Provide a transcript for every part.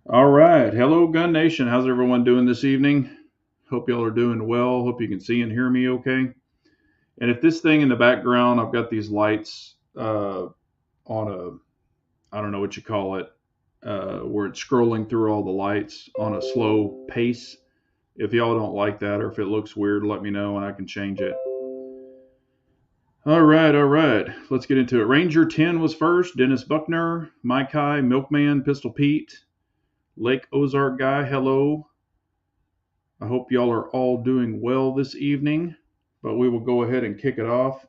All right. Hello, Gun Nation. How's everyone doing this evening? Hope y'all are doing well. Hope you can see and hear me okay. And if this thing in the background, I've got these lights on I don't know what you call it, where it's scrolling through all the lights on a slow pace. If y'all don't like that or if it looks weird, let me know and I can change it. All right, all right. Let's get into it. Ranger 10 was first. Dennis Buckner, Mike High, Milkman, Pistol Pete, Lake Ozark Guy, hello. I hope y'all are all doing well this evening, but we will go ahead and kick it off.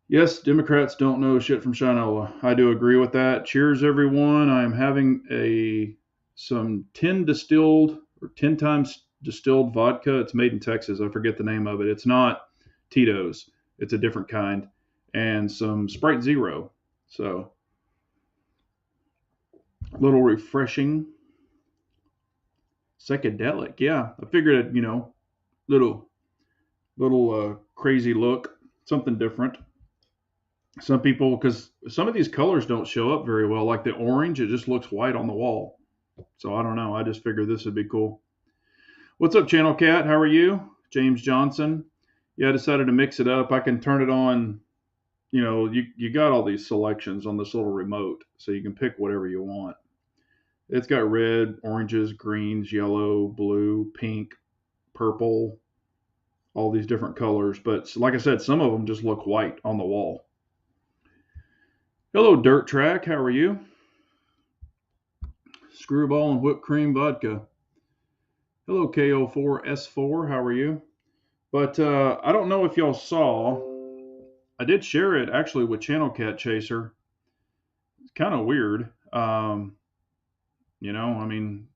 Yes, Democrats don't know shit from Shinola. I do agree with that. Cheers, everyone. I am having some 10 distilled or 10 times distilled vodka. It's made in Texas. I forget the name of it. It's not Tito's. It's a different kind. And some Sprite Zero. So, a little refreshing. Psychedelic. Yeah, I figured little crazy look, something different. Some people, because some of these colors don't show up very well, like the orange, it just looks white on the wall. So I don't know. I just figured this would be cool. What's up, Channel Cat? How are you? James Johnson. Yeah, I decided to mix it up. I can turn it on. You got all these selections on this little remote, so you can pick whatever you want. It's got red, oranges, greens, yellow, blue, pink, purple, all these different colors. But like I said, some of them just look white on the wall. Hello, Dirt Track. How are you? Screwball and whipped cream vodka. Hello, KO4S4. How are you? But I don't know if y'all saw. I did share it actually with Channel Cat Chaser. It's kind of weird. I mean,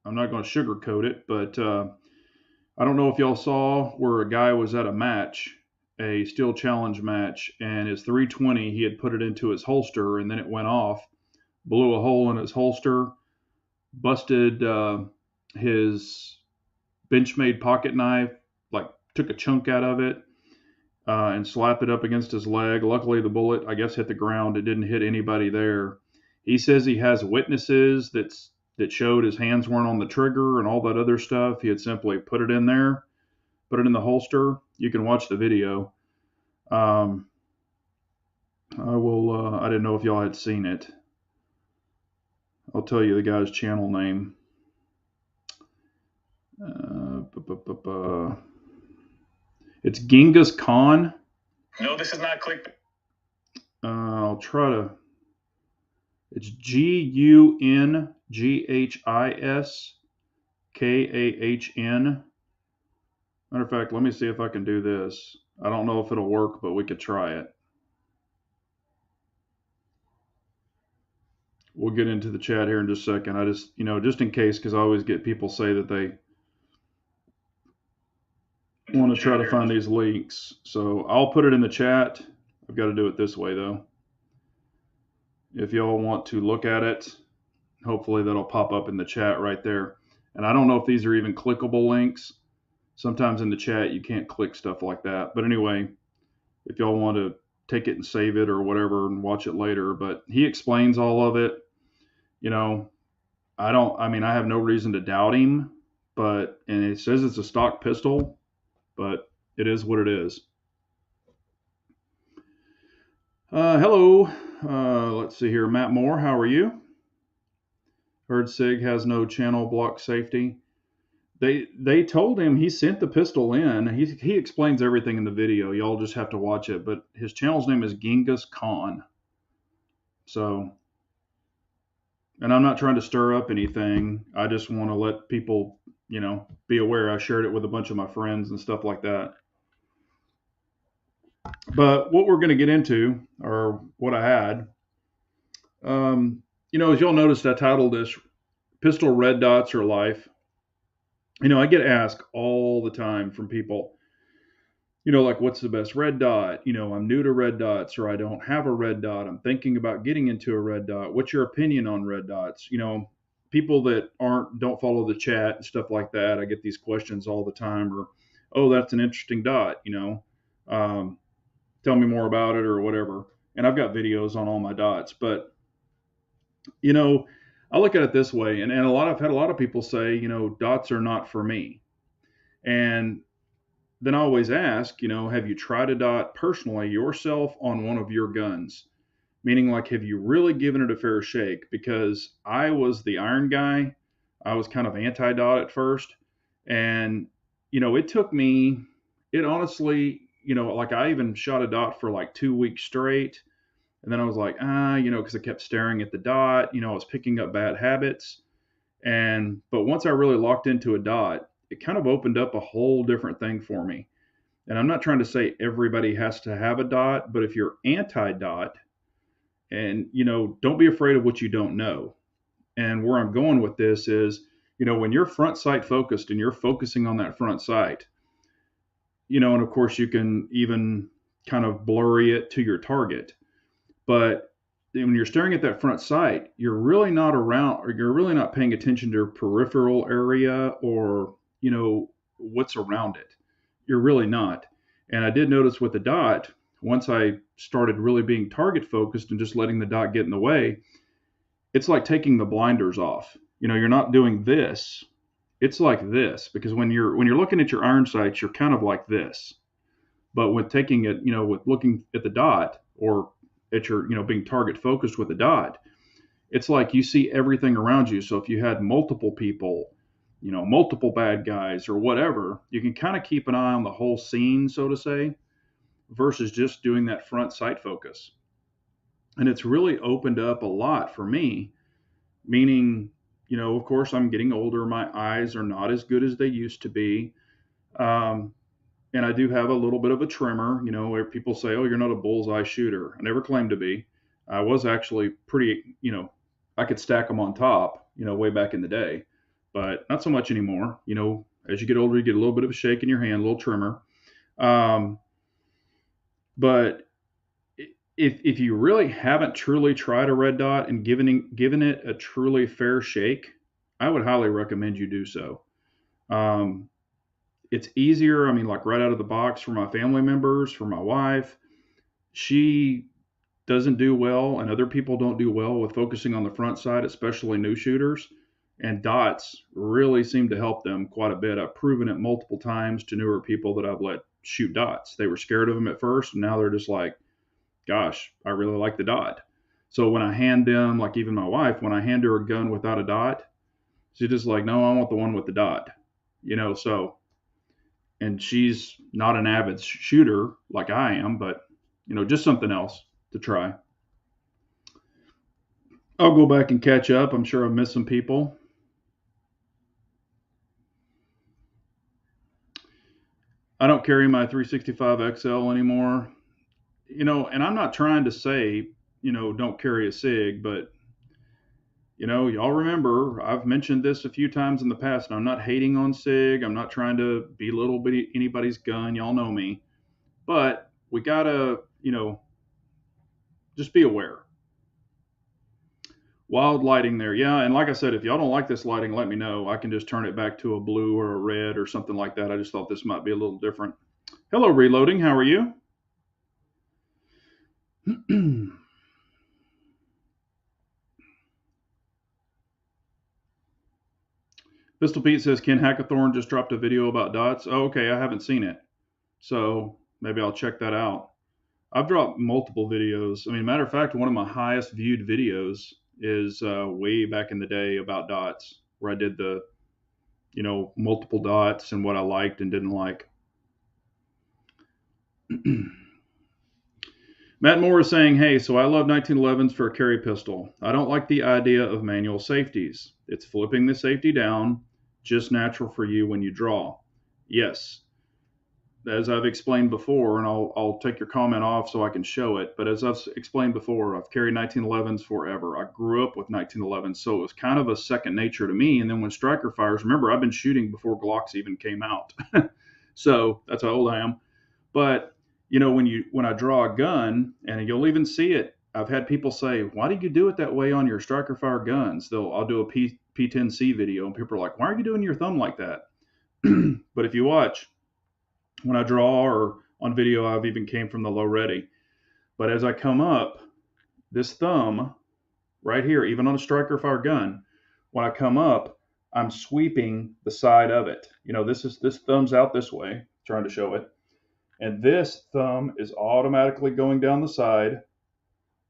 I'm not going to sugarcoat it, but I don't know if y'all saw where a guy was at a match, a steel challenge match, and his 320, he had put it into his holster, and then it went off, blew a hole in his holster, busted his Benchmade pocket knife, like took a chunk out of it and slapped it up against his leg. Luckily, the bullet, I guess, hit the ground. It didn't hit anybody there. He says he has witnesses that showed his hands weren't on the trigger and all that other stuff. He had simply put it in there, put it in the holster. You can watch the video. Um, I will. I didn't know if y'all had seen it. I'll tell you the guy's channel name. It's Genghis Khan. No, this is not click. I'll try to. It's GUNGHISKAHN. Matter of fact, let me see if I can do this. I don't know if it'll work, but we could try it. We'll get into the chat here in just a second. I just, just in case, because I always get people say that they want to try to find these links. So I'll put it in the chat. I've got to do it this way, though. If y'all want to look at it, hopefully that'll pop up in the chat right there. And I don't know if these are even clickable links. Sometimes in the chat you can't click stuff like that. But anyway, if y'all want to take it and save it or whatever and watch it later, but he explains all of it. I have no reason to doubt him, and it says it's a stock pistol, but it is what it is. Hello. Let's see here. Matt Moore, how are you? Heard SIG has no channel block safety. They told him he sent the pistol in. He explains everything in the video. Y'all just have to watch it. But his channel's name is Genghis Khan. So, and I'm not trying to stir up anything. I just want to let people, be aware. I shared it with a bunch of my friends and stuff like that. But what we're going to get into, or what I had, as y'all noticed, I titled this "Pistol Red Dots or Life." I get asked all the time from people, like what's the best red dot? I'm new to red dots or I don't have a red dot. I'm thinking about getting into a red dot. What's your opinion on red dots? People that don't follow the chat and stuff like that. I get these questions all the time or, oh, that's an interesting dot, tell me more about it or whatever. And I've got videos on all my dots, but, I look at it this way, and I've had a lot of people say, dots are not for me. And then I always ask, have you tried a dot personally yourself on one of your guns? Meaning, like, have you really given it a fair shake? Because I was the iron guy. I was kind of anti dot at first. And, it took me, it honestly, like I even shot a dot for like 2 weeks straight. And then I was like, because I kept staring at the dot, I was picking up bad habits. But once I really locked into a dot, it kind of opened up a whole different thing for me. And I'm not trying to say everybody has to have a dot, but if you're anti dot, and don't be afraid of what you don't know. And where I'm going with this is, when you're front sight focused and you're focusing on that front sight, and of course you can even kind of blurry it to your target. But when you're staring at that front sight, you're really not around, or you're really not paying attention to your peripheral area, or what's around it. You're really not. And I did notice with the dot, once I started really being target focused and just letting the dot get in the way, it's like taking the blinders off. You're not doing this. It's like this, because when you're looking at your iron sights, you're kind of like this. But with taking it, with looking at the dot, or at your, being target focused with the dot, it's like you see everything around you. So if you had multiple people, multiple bad guys or whatever, you can kind of keep an eye on the whole scene, so to say, versus just doing that front sight focus. And it's really opened up a lot for me, meaning, of course, I'm getting older. My eyes are not as good as they used to be. Um, and I do have a little bit of a tremor, where people say, oh, you're not a bullseye shooter. I never claimed to be. I was actually pretty, I could stack them on top, way back in the day, but not so much anymore. As you get older, you get a little bit of a shake in your hand, a little tremor. But if you really haven't truly tried a red dot and given it a truly fair shake, I would highly recommend you do so. It's easier. I mean, like right out of the box for my family members, for my wife, she doesn't do well, and other people don't do well with focusing on the front side, especially new shooters. And dots really seem to help them quite a bit. I've proven it multiple times to newer people that I've let shoot dots. They were scared of them at first, and now they're just like, gosh, I really like the dot. So when I hand them, like even my wife, when I hand her a gun without a dot, she's just like, no, I want the one with the dot. So, and she's not an avid shooter like I am, but just something else to try. I'll go back and catch up. I'm sure I've missed some people. I don't carry my 365 XL anymore. And I'm not trying to say, don't carry a SIG, but y'all remember I've mentioned this a few times in the past, and I'm not hating on SIG. I'm not trying to belittle anybody's gun. Y'all know me. But we gotta, just be aware. Wild lighting there. Yeah, and like I said, if y'all don't like this lighting, let me know. I can just turn it back to a blue or a red or something like that. I just thought this might be a little different. Hello, Reloading. How are you? Pistol Pete says Ken Hackathorn just dropped a video about dots. Oh, okay, I haven't seen it. So maybe I'll check that out. I've dropped multiple videos. I mean, matter of fact, one of my highest viewed videos is way back in the day about dots, where I did the, multiple dots and what I liked and didn't like. Matt Moore is saying, hey, so I love 1911s for a carry pistol. I don't like the idea of manual safeties. It's flipping the safety down, just natural for you when you draw. Yes, as I've explained before, and I'll take your comment off so I can show it, but as I've explained before, I've carried 1911s forever. I grew up with 1911s, so it was kind of a second nature to me. And then when striker fires, remember, I've been shooting before Glocks even came out. So that's how old I am. But when I draw a gun, and you'll even see it, I've had people say, why do you do it that way on your striker fire guns? I'll do a P10C video, and people are like, why are you doing your thumb like that? But if you watch, when I draw or on video, I've even came from the low ready. But as I come up, this thumb right here, even on a striker fire gun, when I come up, I'm sweeping the side of it. This thumb's out this way, trying to show it. And this thumb is automatically going down the side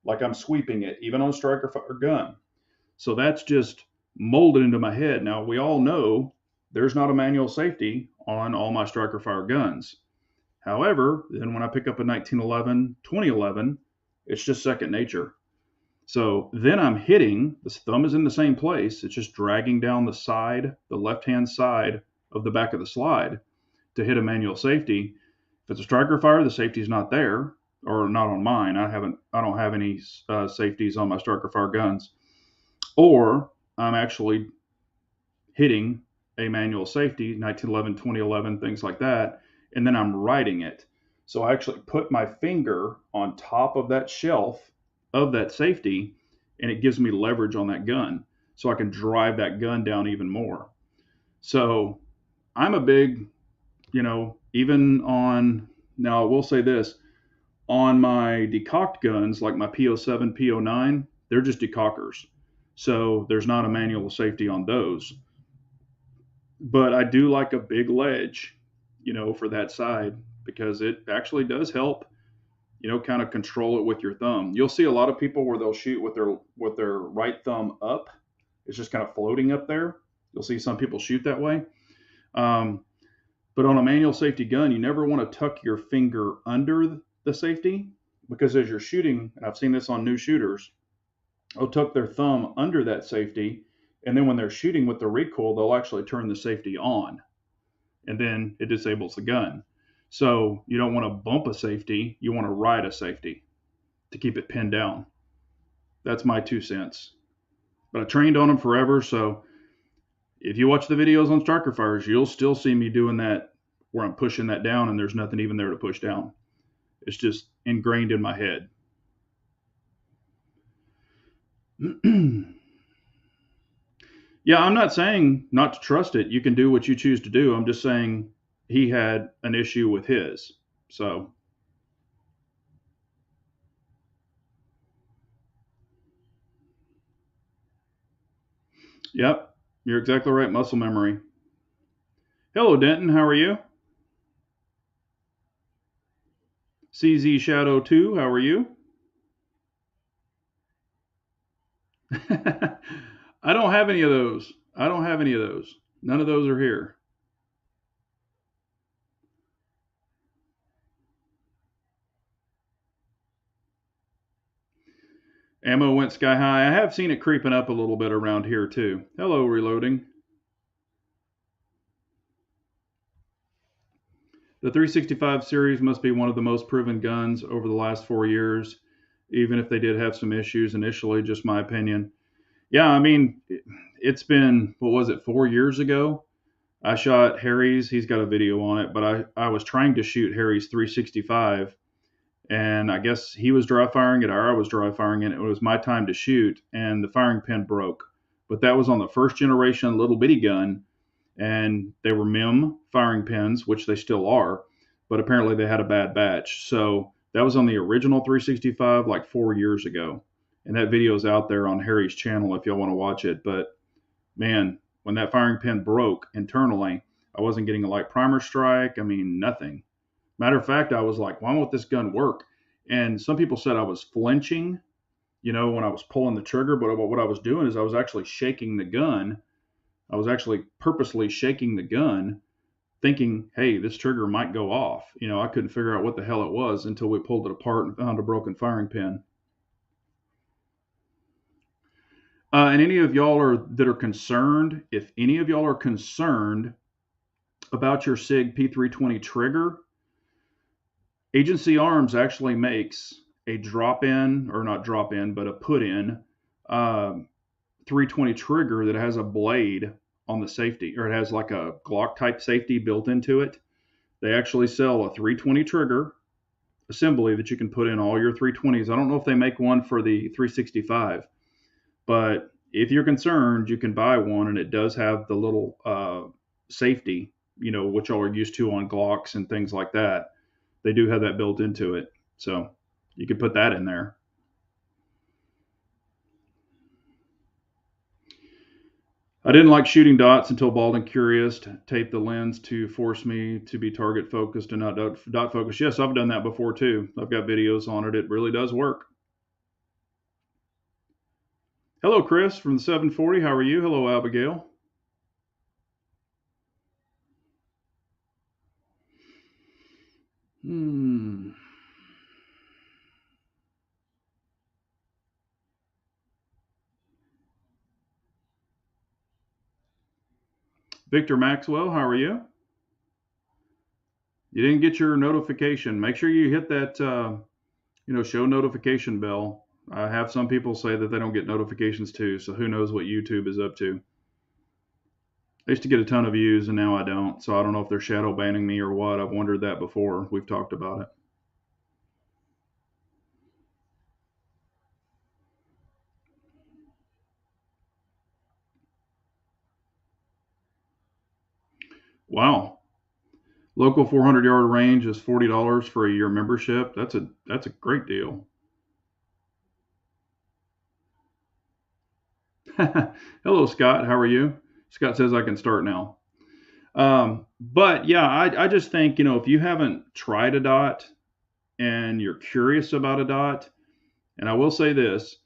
like I'm sweeping it, even on a striker fire gun. So that's just molded into my head. Now, we all know there's not a manual safety on all my striker fire guns. However, then when I pick up a 1911, 2011, it's just second nature. So then I'm hitting, the thumb is in the same place. It's just dragging down the side, the left-hand side of the back of the slide to hit a manual safety. If it's a striker fire, the safety's not there, or not on mine. I don't have any safeties on my striker fire guns. Or I'm actually hitting a manual safety, 1911, 2011, things like that, and then I'm riding it. So I actually put my finger on top of that shelf of that safety, and it gives me leverage on that gun. So I can drive that gun down even more. So I'm a big, even on, now I will say this, on my decocked guns, like my P07, P09, they're just decockers. So there's not a manual safety on those. But I do like a big ledge, for that side, because it actually does help, kind of control it with your thumb. You'll see a lot of people where they'll shoot with their right thumb up. It's just kind of floating up there. You'll see some people shoot that way. But on a manual safety gun, you never want to tuck your finger under the safety, because as you're shooting, and I've seen this on new shooters, they'll tuck their thumb under that safety, and then when they're shooting with the recoil, they'll actually turn the safety on, and then it disables the gun. So you don't want to bump a safety, you want to ride a safety to keep it pinned down. That's my 2 cents. But I trained on them forever, so if you watch the videos on striker fires, you'll still see me doing that where I'm pushing that down and there's nothing even there to push down. It's just ingrained in my head. Yeah, I'm not saying not to trust it. You can do what you choose to do. I'm just saying he had an issue with his. So, yep, you're exactly right. Muscle memory. Hello, Denton. How are you? CZ Shadow 2, how are you? I don't have any of those. I don't have any of those. None of those are here. Ammo went sky high. I have seen it creeping up a little bit around here too. Hello, reloading. The 365 series must be one of the most proven guns over the last 4 years, even if they did have some issues initially, just my opinion. Yeah, I mean, it's been, what was it, 4 years ago? I shot Harry's, he's got a video on it, but I was trying to shoot Harry's 365, and I guess he was dry firing it or I was dry firing it. It was my time to shoot, and the firing pin broke. But that was on the first generation little bitty gun, and they were MIM firing pins, which they still are, but apparently they had a bad batch. So that was on the original 365 like 4 years ago. And that video is out there on Harry's channel if y'all want to watch it. But man, when that firing pin broke internally, I wasn't getting a light primer strike. I mean, nothing. Matter of fact, I was like, why won't this gun work? And some people said I was flinching, when I was pulling the trigger. But what I was doing is I was actually shaking the gun. I was actually purposely shaking the gun, thinking, hey, this trigger might go off. I couldn't figure out what the hell it was until we pulled it apart and found a broken firing pin. And any of y'all that are concerned, if any of y'all are concerned about your SIG P320 trigger, Agency Arms actually makes a drop-in, or not drop-in, but a put-in 320 trigger that has a blade on the safety, or it has like a Glock type safety built into it. They actually sell a 320 trigger assembly that you can put in all your 320s. I don't know if they make one for the 365, but if you're concerned, you can buy one, and it does have the little safety, which y'all are used to on Glocks and things like that. They do have that built into it, so you could put that in there. I didn't like shooting dots until Bald and Curious taped the lens to force me to be target focused and not dot focused. Yes, I've done that before too. I've got videos on it. It really does work. Hello, Chris from the 740. How are you? Hello, Abigail. Hmm. Victor Maxwell, how are you? You didn't get your notification. Make sure you hit that, show notification bell. I have some people say that they don't get notifications too, so who knows what YouTube is up to. I used to get a ton of views and now I don't, so I don't know if they're shadow banning me or what. I've wondered that before. We've talked about it. Wow. Local 400-yard range is $40 for a year membership. That's a great deal. Hello, Scott. How are you? Scott says I can start now. But yeah, I just think, if you haven't tried a dot and you're curious about a dot, and I will say this,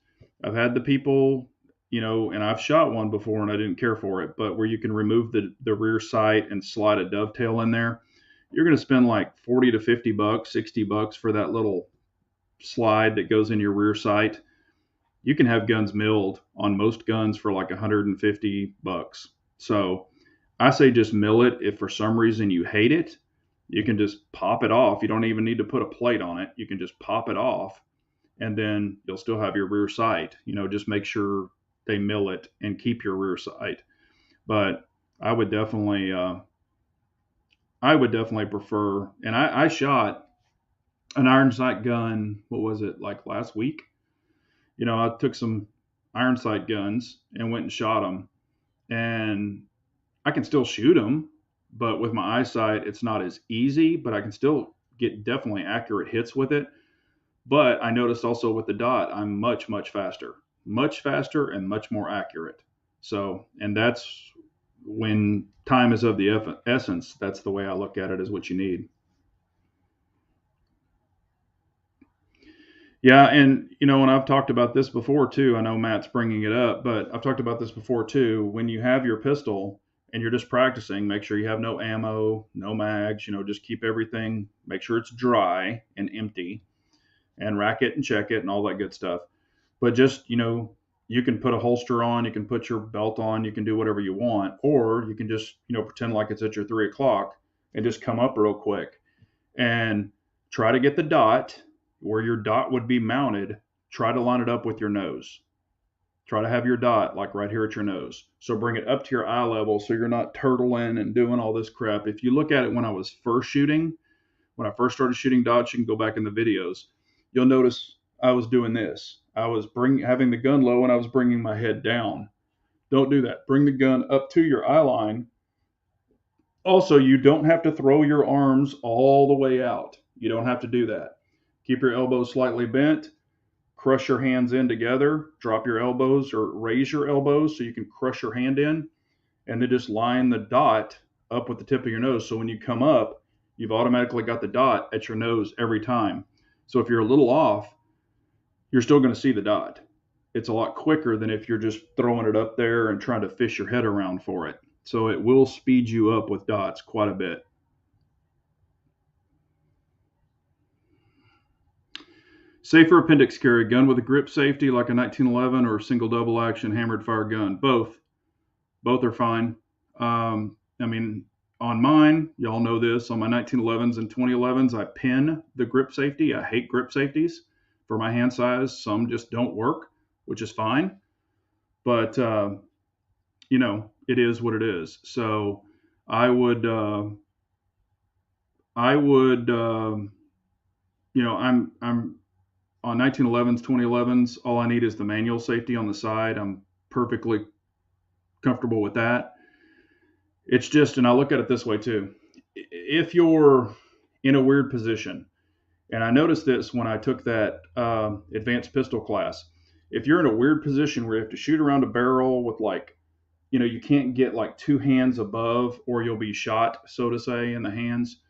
I've had the people, and I've shot one before and I didn't care for it, but where you can remove the rear sight and slide a dovetail in there, you're going to spend like 40 to 50 bucks, 60 bucks for that little slide that goes in your rear sight. You can have guns milled on most guns for like 150 bucks. So I say just mill it. If for some reason you hate it, you can just pop it off. You don't even need to put a plate on it. You can just pop it off and then you'll still have your rear sight. Just make sure they mill it and keep your rear sight. But I would definitely, prefer. And I shot an iron sight gun. What was it, like last week? I took some iron sight guns and went and shot them, and I can still shoot them, but with my eyesight, it's not as easy. But I can still get definitely accurate hits with it. But I noticed also with the dot, I'm much faster and much more accurate. So, and that's when time is of the essence. That's the way I look at it, is what you need. Yeah, and and I've talked about this before too. I know Matt's bringing it up, but I've talked about this before too. When you have your pistol and you're just practicing, make sure you have no ammo, no mags. Just keep everything. Make sure it's dry and empty, and rack it and check it and all that good stuff. But just, you can put a holster on, you can put your belt on, you can do whatever you want, or you can just, pretend like it's at your 3 o'clock and just come up real quick and try to get the dot where your dot would be mounted. Try to line it up with your nose. Try to have your dot like right here at your nose. So bring it up to your eye level so you're not turtling and doing all this crap. If you look at it when I was first shooting, when I first started shooting dots, you can go back in the videos. You'll notice I was doing this. I was having the gun low and I was bringing my head down. Don't do that. Bring the gun up to your eye line. Also, you don't have to throw your arms all the way out. You don't have to do that. Keep your elbows slightly bent. Crush your hands in together. Drop your elbows or raise your elbows so you can crush your hand in. And then just line the dot up with the tip of your nose. So when you come up, you've automatically got the dot at your nose every time. So if you're a little off, you're still going to see the dot. It's a lot quicker than if you're just throwing it up there and trying to fish your head around for it. So it will speed you up with dots quite a bit. Safer appendix carry, gun with a grip safety like a 1911 or a single double action hammered fire gun. Both are fine. I mean, on mine, y'all know this, on my 1911s and 2011s, I pin the grip safety. I hate grip safeties for my hand size. Some just don't work, which is fine. But, it is what it is. So I would, I'm on 1911s, 2011s, all I need is the manual safety on the side. I'm perfectly comfortable with that. It's just, and I look at it this way too. If you're in a weird position, and I noticed this when I took that advanced pistol class, if you're in a weird position where you have to shoot around a barrel with like you can't get like two hands above or you'll be shot, so to say, in the hands.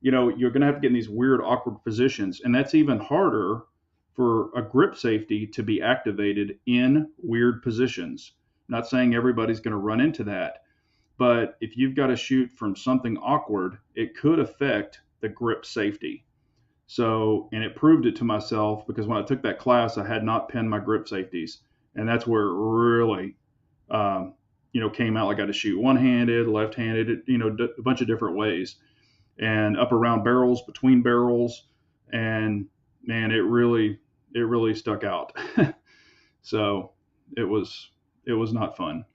You're going to have to get in these weird, awkward positions. And that's even harder for a grip safety to be activated in weird positions. I'm not saying everybody's going to run into that, but if you've got to shoot from something awkward, it could affect the grip safety. So, and it proved it to myself because when I took that class, I had not pinned my grip safeties. And that's where it really, came out. Like I got to shoot one-handed, left-handed, a bunch of different ways, and up around barrels, between barrels, and man, it really stuck out. So it was not fun.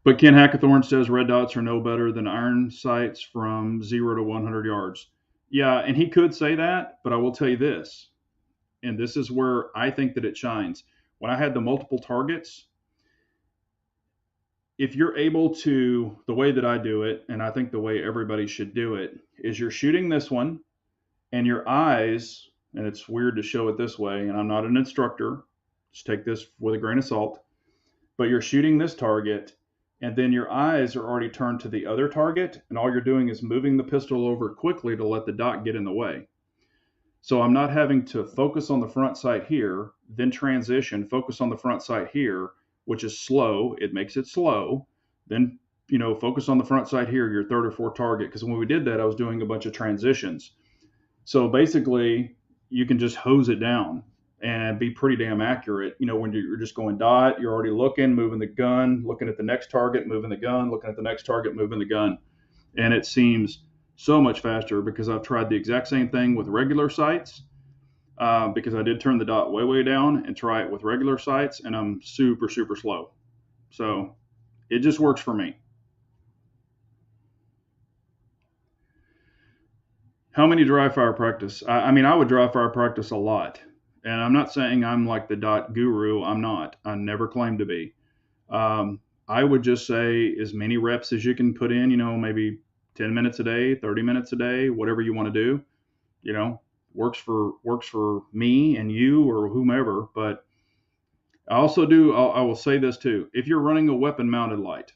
But Ken Hackathorn says red dots are no better than iron sights from 0 to 100 yards. Yeah, and he could say that, but I will tell you this, and this is where I think that it shines. When I had the multiple targets, if you're able to, the way that I do it, and I think the way everybody should do it, is you're shooting this one and your eyes, and it's weird to show it this way, and I'm not an instructor, just take this with a grain of salt, but you're shooting this target and then your eyes are already turned to the other target, and all you're doing is moving the pistol over quickly to let the dot get in the way. So I'm not having to focus on the front sight here, then transition, focus on the front sight here, which is slow. It makes it slow. Then, focus on the front sight here, your third or fourth target. Because when we did that, I was doing a bunch of transitions. So basically, you can just hose it down and be pretty damn accurate. When you're just going dot, you're already looking, moving the gun, looking at the next target, moving the gun, looking at the next target, moving the gun. And it seems so much faster because I've tried the exact same thing with regular sights, because I did turn the dot way, way down and try it with regular sights, and I'm super, super slow. So it just works for me. How many dry fire practice? I mean, I would dry fire practice a lot. And I'm not saying I'm like the dot guru. I'm not. I never claimed to be. I would just say as many reps as you can put in, maybe 10 minutes a day, 30 minutes a day, whatever you want to do, works for me and you or whomever. But I will say this too. If you're running a weapon mounted light,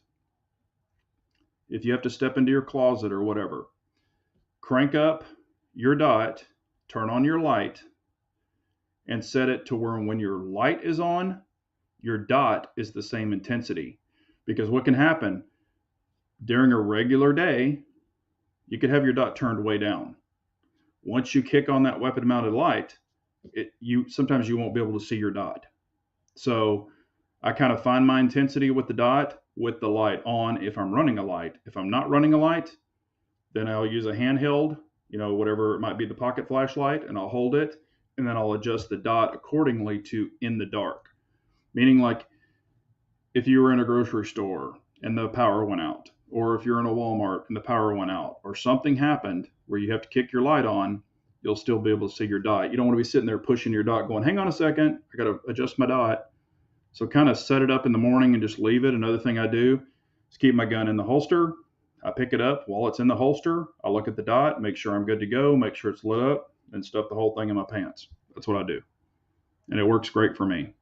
if you have to step into your closet or whatever, crank up your dot, turn on your light, and set it to where when your light is on, your dot is the same intensity. Because what can happen during a regular day, you could have your dot turned way down. Once you kick on that weapon mounted light, sometimes you won't be able to see your dot. So I kind of find my intensity with the dot with the light on if I'm running a light. If I'm not running a light, then I'll use a handheld, whatever it might be, the pocket flashlight, and I'll hold it, and then I'll adjust the dot accordingly to in the dark. Meaning, like, if you were in a grocery store and the power went out, or if you're in a Walmart and the power went out, or something happened where you have to kick your light on, you'll still be able to see your dot. You don't want to be sitting there pushing your dot going, hang on a second, I got to adjust my dot. So kind of set it up in the morning and just leave it. Another thing I do is keep my gun in the holster. I pick it up while it's in the holster. I look at the dot, make sure I'm good to go, make sure it's lit up, and stuff the whole thing in my pants. That's what I do. And it works great for me.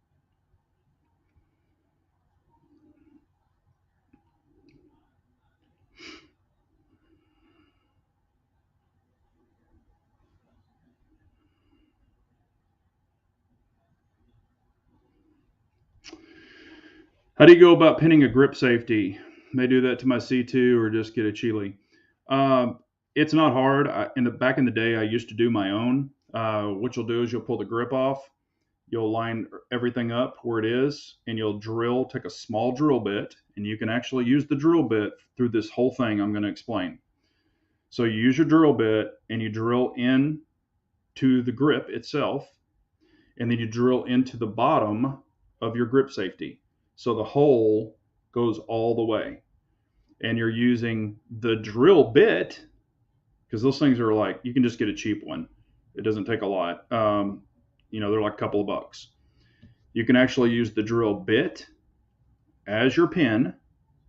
How do you go about pinning a grip safety? May do that to my C2 or just get a Chile. It's not hard. Back in the day, I used to do my own. What you'll do is you'll pull the grip off, you'll line everything up where it is, and you'll take a small drill bit, and you can actually use the drill bit through this whole thing I'm going to explain. So you use your drill bit and you drill in to the grip itself, and then you drill into the bottom of your grip safety. So the hole goes all the way. And you're using the drill bit, because those things are like, you can just get a cheap one. It doesn't take a lot. They're like a couple of bucks. You can actually use the drill bit as your pin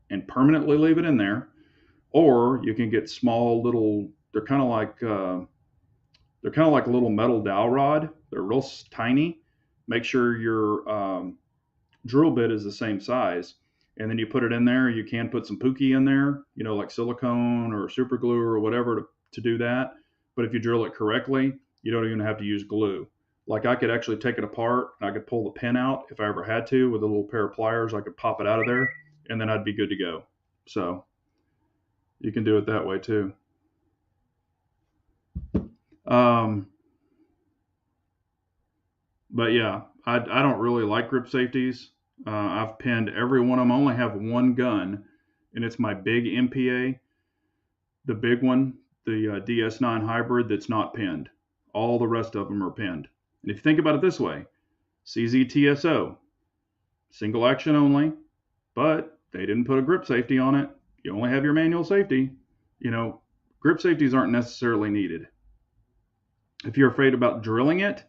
and permanently leave it in there. Or you can get small little, they're kind of like a little metal dowel rod. They're real tiny. Make sure your drill bit is the same size. And then you put it in there. You can put some Pookie in there, like silicone or super glue or whatever to do that. But if you drill it correctly, you don't even have to use glue. Like I could actually take it apart and I could pull the pin out if I ever had to with a little pair of pliers. I could pop it out of there and then I'd be good to go. So you can do it that way too. But yeah, I don't really like grip safeties. I've pinned every one of them. I only have one gun, and it's my big MPA, the big one, the DS9 hybrid that's not pinned. All the rest of them are pinned. And if you think about it this way, CZTSO, single action only, but they didn't put a grip safety on it. You only have your manual safety. Grip safeties aren't necessarily needed. If you're afraid about drilling it,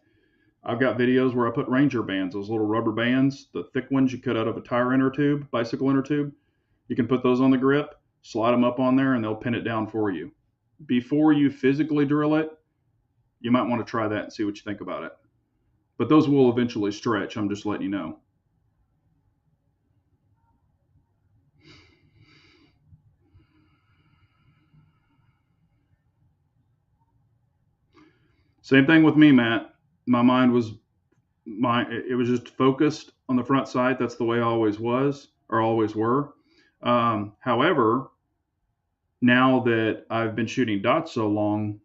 I've got videos where I put Ranger bands, those little rubber bands, the thick ones you cut out of a tire inner tube, bicycle inner tube. You can put those on the grip, slide them up on there, and they'll pin it down for you. Before you physically drill it, you might want to try that and see what you think about it. But those will eventually stretch, I'm just letting you know. Same thing with me, Matt. My mind was it was just focused on the front sight. That's the way I always was or always were. However, now that I've been shooting dots so long,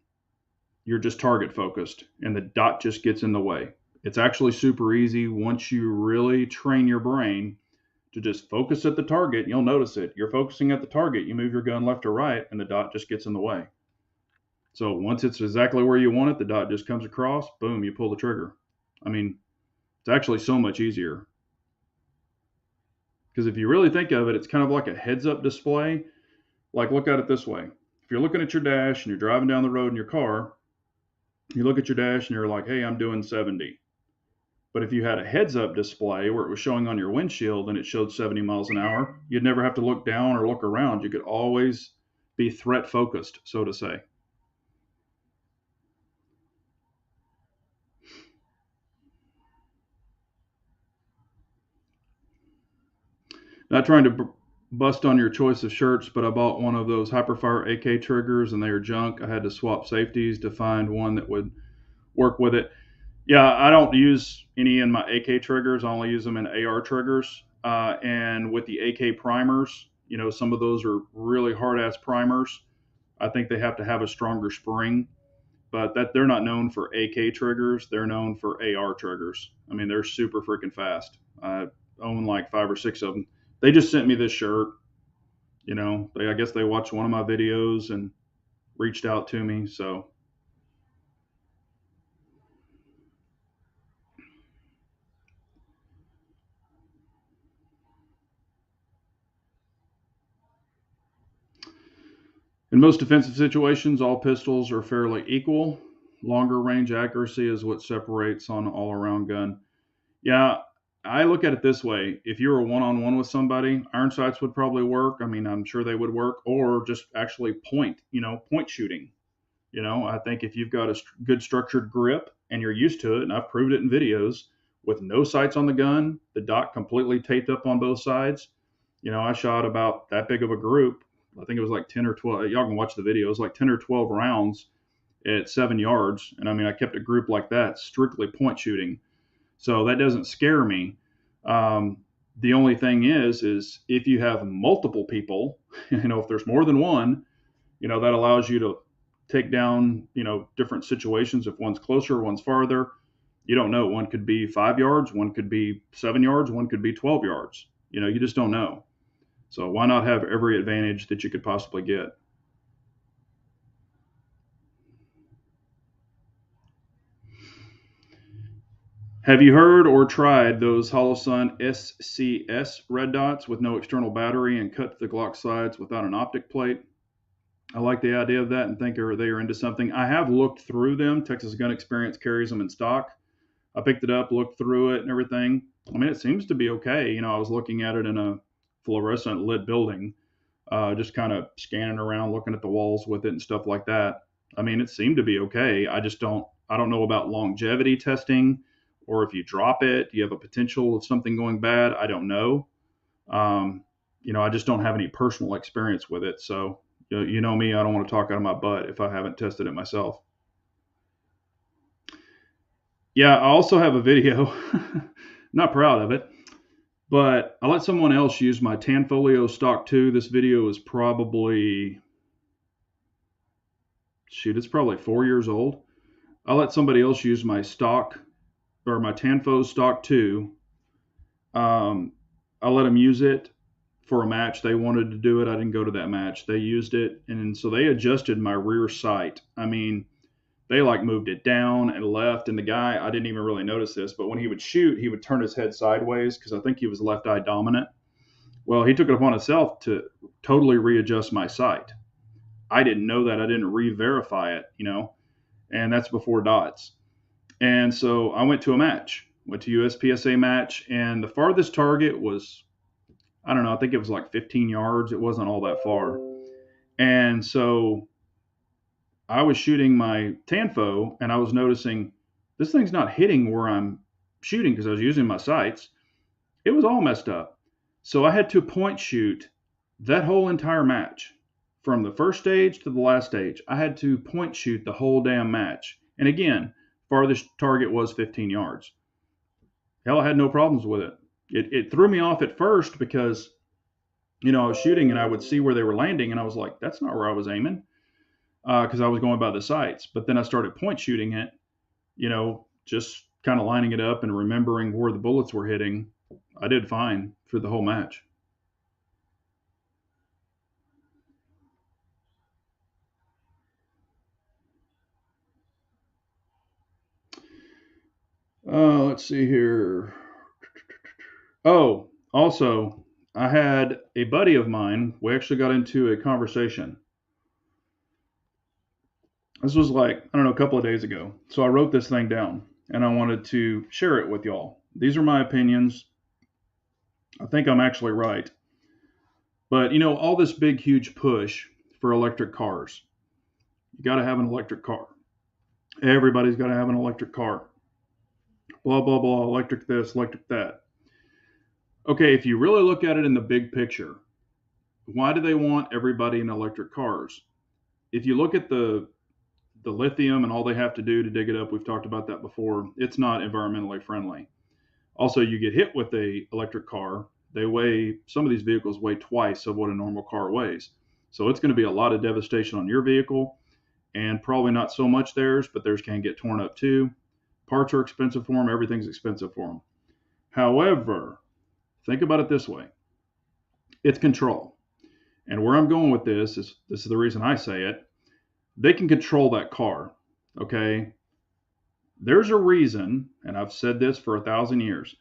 you're just target focused and the dot just gets in the way. It's actually super easy once you really train your brain to just focus at the target. You'll notice it. You're focusing at the target, you move your gun left or right, and the dot just gets in the way. So once it's exactly where you want it, the dot just comes across, boom, you pull the trigger. I mean, it's actually so much easier. Because if you really think of it, it's kind of like a heads-up display. Like, look at it this way. If you're looking at your dash and you're driving down the road in your car, you look at your dash and you're like, hey, I'm doing 70. But if you had a heads-up display where it was showing on your windshield and it showed 70 miles an hour, you'd never have to look down or look around. You could always be threat focused, so to say. Not trying to bust on your choice of shirts, but I bought one of those Hyperfire AK triggers and they are junk. I had to swap safeties to find one that would work with it. Yeah, I don't use any in my AK triggers. I only use them in AR triggers. And with the AK primers, some of those are really hard ass primers. I think they have to have a stronger spring, but that they're not known for AK triggers. They're known for AR triggers. I mean, they're super freaking fast. I own like 5 or 6 of them. They just sent me this shirt. I guess they watched one of my videos and reached out to me. So in most defensive situations, all pistols are fairly equal. Longer range accuracy is what separates on an all around gun. Yeah, I look at it this way. If you were one-on-one with somebody, iron sights would probably work. I mean, I'm sure they would work, or just actually point shooting. I think if you've got a good structured grip and you're used to it, and I've proved it in videos, with no sights on the gun, the dot completely taped up on both sides. I shot about that big of a group. I think it was like 10 or 12. Y'all can watch the video. It was like 10 or 12 rounds at 7 yards. And I mean, I kept a group like that, strictly point shooting. So that doesn't scare me. The only thing is if you have multiple people, if there's more than one, that allows you to take down, different situations. If one's closer, one's farther, you don't know. One could be 5 yards, one could be 7 yards, one could be 12 yards. You just don't know. So why not have every advantage that you could possibly get? Have you heard or tried those Holosun SCS red dots with no external battery and cut the Glock sides without an optic plate? I like the idea of that and think they are into something. I have looked through them. Texas Gun Experience carries them in stock. I picked it up, looked through it and everything. I mean, it seems to be okay. I was looking at it in a fluorescent lit building, just kind of scanning around, looking at the walls with it and stuff like that. I mean, it seemed to be okay. I don't know about longevity testing or if you drop it, you have a potential of something going bad. I don't know. Um, I just don't have any personal experience with it. So, you know me, I don't want to talk out of my butt if I haven't tested it myself. Yeah, I also have a video. Not proud of it, but I let someone else use my Tanfolio Stock 2. This video is probably, it's probably 4 years old. I let somebody else use my stock or my Tanfo Stock 2. I let them use it for a match. They wanted to do it. I didn't go to that match. They used it, and so they adjusted my rear sight. I mean, they like moved it down and left, and the guy, I didn't even really notice this, but when he would shoot, he would turn his head sideways because I think he was left eye dominant. Well, he took it upon himself to totally readjust my sight. I didn't know that. I didn't re-verify it, and that's before dots. And so I went to a match, went to USPSA match, and the farthest target was, I don't know, I think it was like 15 yards. It wasn't all that far. And so I was shooting my Tanfo, and I was noticing this thing's not hitting where I'm shooting because I was using my sights. It was all messed up. So I had to point shoot that whole entire match. From the first stage to the last stage, I had to point shoot the whole damn match. And again, farthest target was 15 yards. Hell, I had no problems with it. It threw me off at first because, I was shooting and I would see where they were landing, and I was like, that's not where I was aiming, because I was going by the sights. But then I started point shooting it, just kind of lining it up and remembering where the bullets were hitting. I did fine for the whole match. Let's see here. Oh, also, I had a buddy of mine. We actually got into a conversation. This was like, I don't know, a couple of days ago. So I wrote this thing down and I wanted to share it with y'all. These are my opinions. I think I'm actually right. But, all this big, huge push for electric cars. You got to have an electric car. Everybody's got to have an electric car. Blah, blah, blah, electric this, electric that. Okay, if you really look at it in the big picture, why do they want everybody in electric cars? If you look at the lithium and all they have to do to dig it up, we've talked about that before, it's not environmentally friendly. Also, you get hit with a electric car, some of these vehicles weigh twice of what a normal car weighs. So it's going to be a lot of devastation on your vehicle, and probably not so much theirs, but theirs can get torn up too. Parts are expensive for them. Everything's expensive for them. However, think about it this way. It's control. And where I'm going with this is the reason I say it. They can control that car, okay? There's a reason, and I've said this for 1,000 years,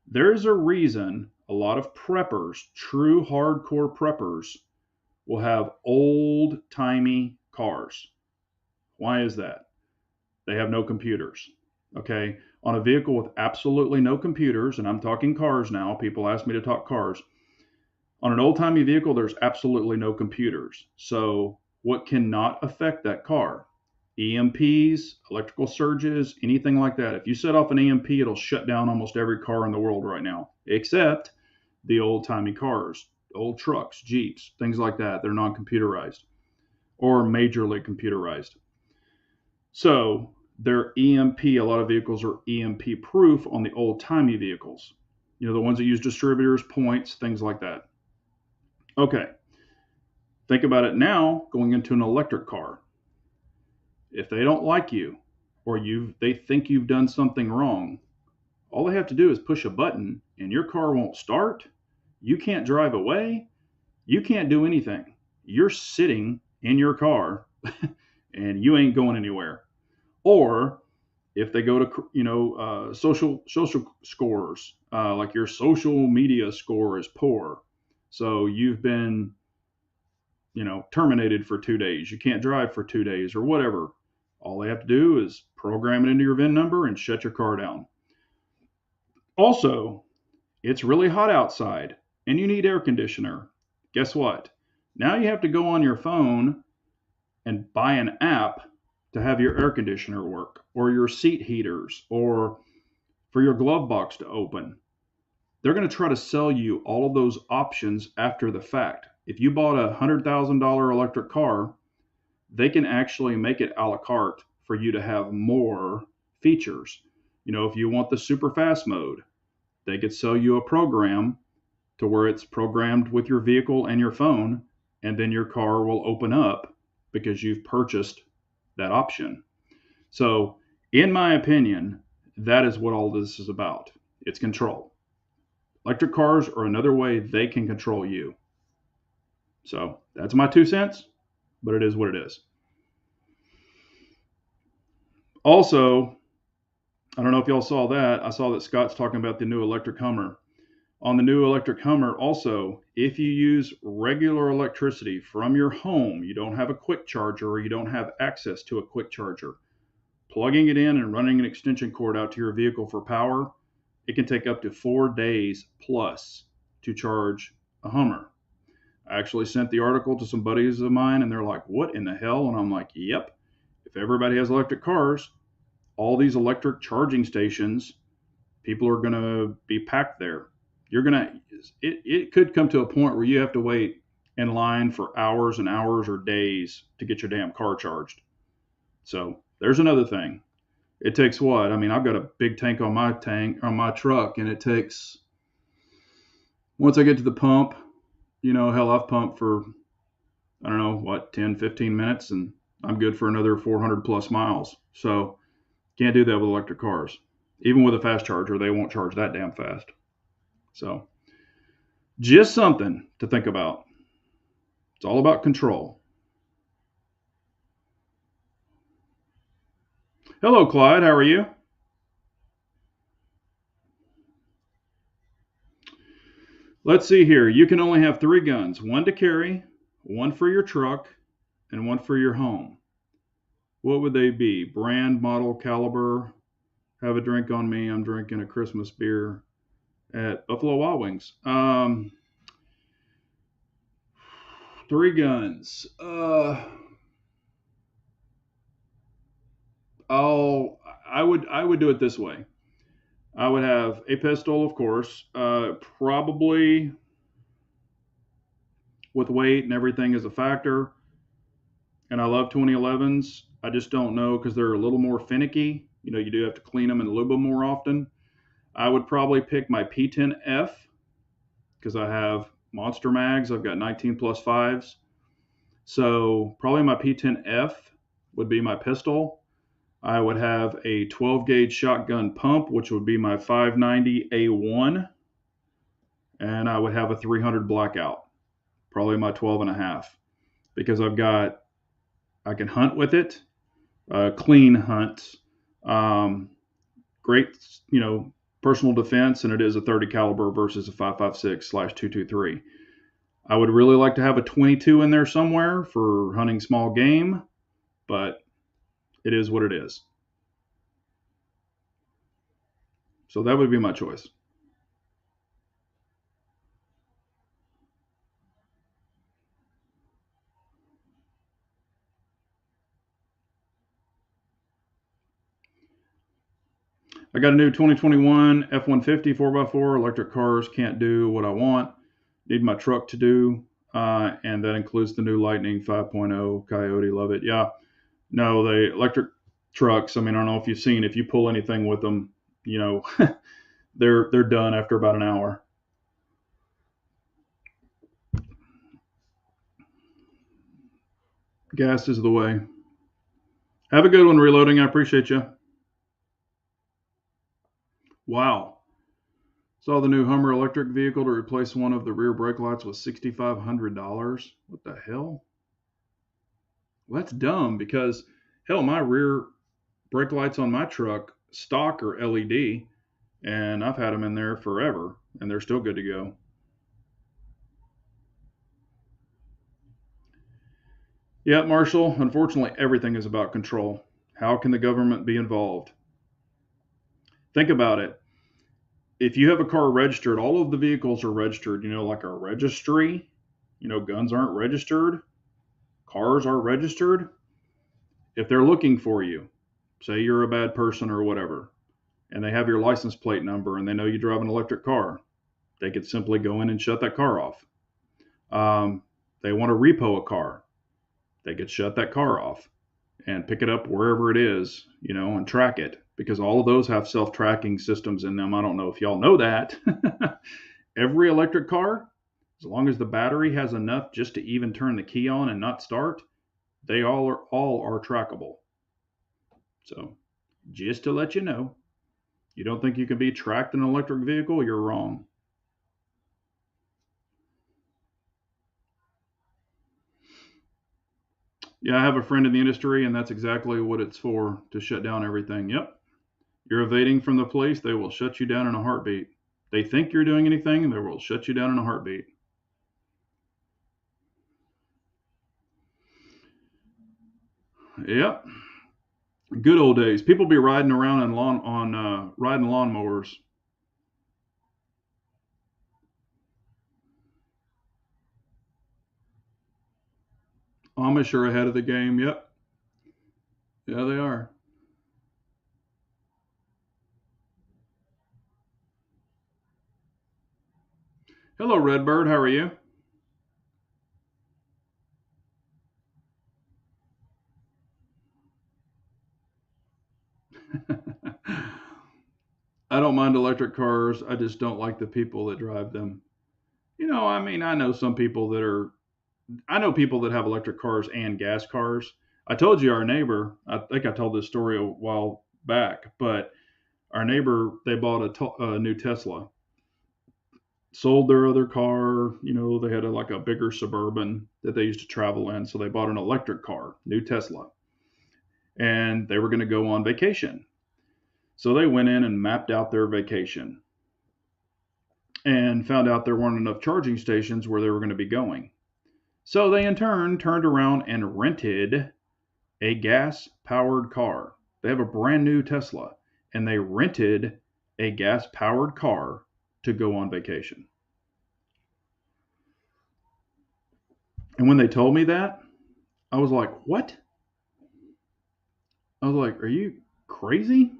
there's a reason a lot of preppers, true hardcore preppers, will have old-timey cars. Why is that? They have no computers, okay? On a vehicle with absolutely no computers, and I'm talking cars now, people ask me to talk cars. On an old-timey vehicle, there's absolutely no computers. So what cannot affect that car? EMPs, electrical surges, anything like that. If you set off an EMP, it'll shut down almost every car in the world right now, except the old-timey cars, old trucks, Jeeps, things like that. They're non-computerized or majorly computerized. So they're EMP, a lot of vehicles are EMP proof on the old-timey vehicles. The ones that use distributors, points, things like that. Okay, think about it now going into an electric car. If they don't like you or they think you've done something wrong, all they have to do is push a button and your car won't start. You can't drive away. You can't do anything. You're sitting in your car and you ain't going anywhere. Or if they go to social scores, like your social media score is poor, so you've been terminated for 2 days. You can't drive for 2 days or whatever. All they have to do is program it into your VIN number and shut your car down. Also, it's really hot outside and you need air conditioner. Guess what? Now you have to go on your phone and buy an app to have your air conditioner work, or your seat heaters, or for your glove box to open. They're going to try to sell you all of those options after the fact. If you bought a $100,000 electric car, they can actually make it a la carte for you to have more features. If you want the super fast mode, they could sell you a program to where it's programmed with your vehicle and your phone, and then your car will open up because you've purchased that option. So, in my opinion, that is what all this is about. It's control. Electric cars are another way they can control you. So, that's my 2 cents, but it is what it is. Also, I don't know if y'all saw that. I saw that Scott's talking about the new electric Hummer. On the new electric Hummer, also, if you use regular electricity from your home, you don't have a quick charger or you don't have access to a quick charger, plugging it in and running an extension cord out to your vehicle for power, it can take up to 4 days plus to charge a Hummer. I actually sent the article to some buddies of mine and they're like, what in the hell? And I'm like, yep, if everybody has electric cars, all these electric charging stations, people are going to be packed there. It could come to a point where you have to wait in line for hours and hours or days to get your damn car charged. So there's another thing. It takes what? I mean, I've got a big tank on my truck, and it takes, once I get to the pump, hell, I've pumped for, I don't know, 10, 15 minutes, and I'm good for another 400 plus miles. So can't do that with electric cars. Even with a fast charger, they won't charge that damn fast. So just something to think about. It's all about control. Hello, Clyde. How are you? Let's see here. You can only have 3 guns, 1 to carry, 1 for your truck, and 1 for your home. What would they be? Brand, model, caliber. Have a drink on me. I'm drinking a Christmas beer at Buffalo Wild Wings. 3 guns. I would do it this way. I would have a pistol, of course, probably with weight and everything is a factor. And I love 2011s. I just don't know because they're a little more finicky. You do have to clean them and lube them more often. I would probably pick my P10F because I have monster mags. I've got 19 plus 5s. So probably my P10F would be my pistol. I would have a 12 gauge shotgun pump, which would be my 590A1. And I would have a 300 blackout, probably my 12.5, because I can hunt with it, clean hunt, great, personal defense, and it is a 30 caliber versus a 5.56/223. I would really like to have a 22 in there somewhere for hunting small game, but it is what it is. So that would be my choice. I got a new 2021 F-150 4x4. Electric cars can't do what I want. Need my truck to do. And that includes the new Lightning 5.0 Coyote. Love it. Yeah. No, the electric trucks, I mean, I don't know if you've seen, if you pull anything with them, they're done after about an hour. Gas is the way. Have a good one, Reloading. I appreciate you. Wow. Saw the new Hummer electric vehicle to replace one of the rear brake lights was $6,500. What the hell? Well, that's dumb because, hell, my rear brake lights on my truck stock are LED, and I've had them in there forever, and they're still good to go. Yeah, Marshall, unfortunately, everything is about control. How can the government be involved? Think about it. If you have a car registered, all of the vehicles are registered, like a registry. Guns aren't registered. Cars are registered. If they're looking for you, say you're a bad person or whatever, and they have your license plate number and they know you drive an electric car, they could simply go in and shut that car off. They want to repo a car, they could shut that car off and pick it up wherever it is, and track it, because all of those have self-tracking systems in them. I don't know if y'all know that. Every electric car, as long as the battery has enough just to even turn the key on and not start, they all are trackable. So, just to let you know, you don't think you can be tracked in an electric vehicle, you're wrong. Yeah, I have a friend in the industry, and that's exactly what it's for, to shut down everything. Yep. You're evading from the police, they will shut you down in a heartbeat. They think you're doing anything, they will shut you down in a heartbeat. Yep. Good old days. People be riding around riding lawnmowers. Amish are ahead of the game. Yep. Yeah, they are. Hello, Redbird. How are you? I don't mind electric cars. I just don't like the people that drive them. I mean, I know people that have electric cars and gas cars. I told you our neighbor, I think I told this story a while back, but our neighbor, they bought a new Tesla, sold their other car. They had like a bigger Suburban that they used to travel in. So they bought an electric car, new Tesla, and they were going to go on vacation. So they went in and mapped out their vacation and found out there weren't enough charging stations where they were going to be going. So they in turn turned around and rented a gas powered car. They have a brand new Tesla, and they rented a gas powered car to go on vacation. And when they told me that, I was like, what? I was like, are you crazy?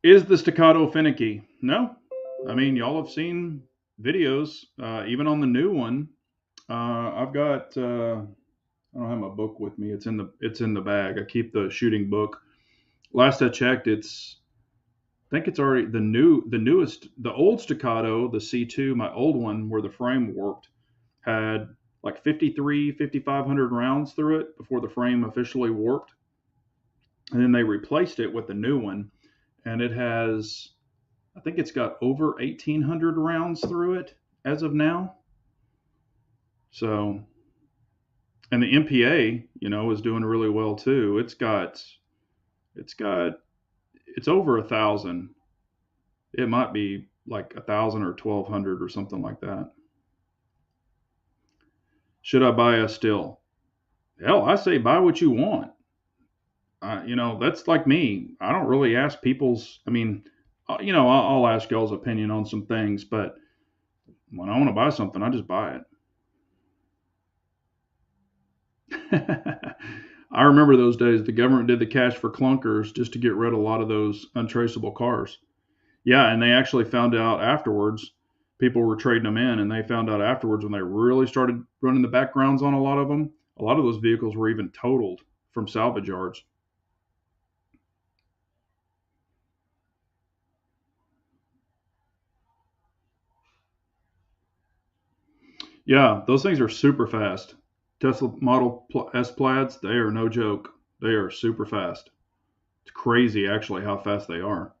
Is the staccato finicky? No. I mean, y'all have seen videos, even on the new one. I've got. I don't have my book with me. It's in the bag. I keep the shooting book. Last I checked, I think it's already the newest. The old staccato, the C2, my old one where the frame warped, had like 5,500 rounds through it before the frame officially warped. And then they replaced it with the new one, and I think it's got over 1,800 rounds through it as of now. So, and the MPA, is doing really well too. It's over 1,000. It might be like 1,000 or 1,200 or something like that. Should I buy a still? Hell, I say buy what you want. That's like me. I don't really ask people's. I mean, I'll ask y'all's opinion on some things, but when I want to buy something, I just buy it. I remember those days. The government did the cash for clunkers just to get rid of a lot of those untraceable cars. Yeah, and they actually found out afterwards. People were trading them in, and they found out afterwards when they really started running the backgrounds on a lot of them. A lot of those vehicles were even totaled from salvage yards. Yeah, those things are super fast. Tesla Model S Plaids, they are no joke. They are super fast. It's crazy, actually, how fast they are.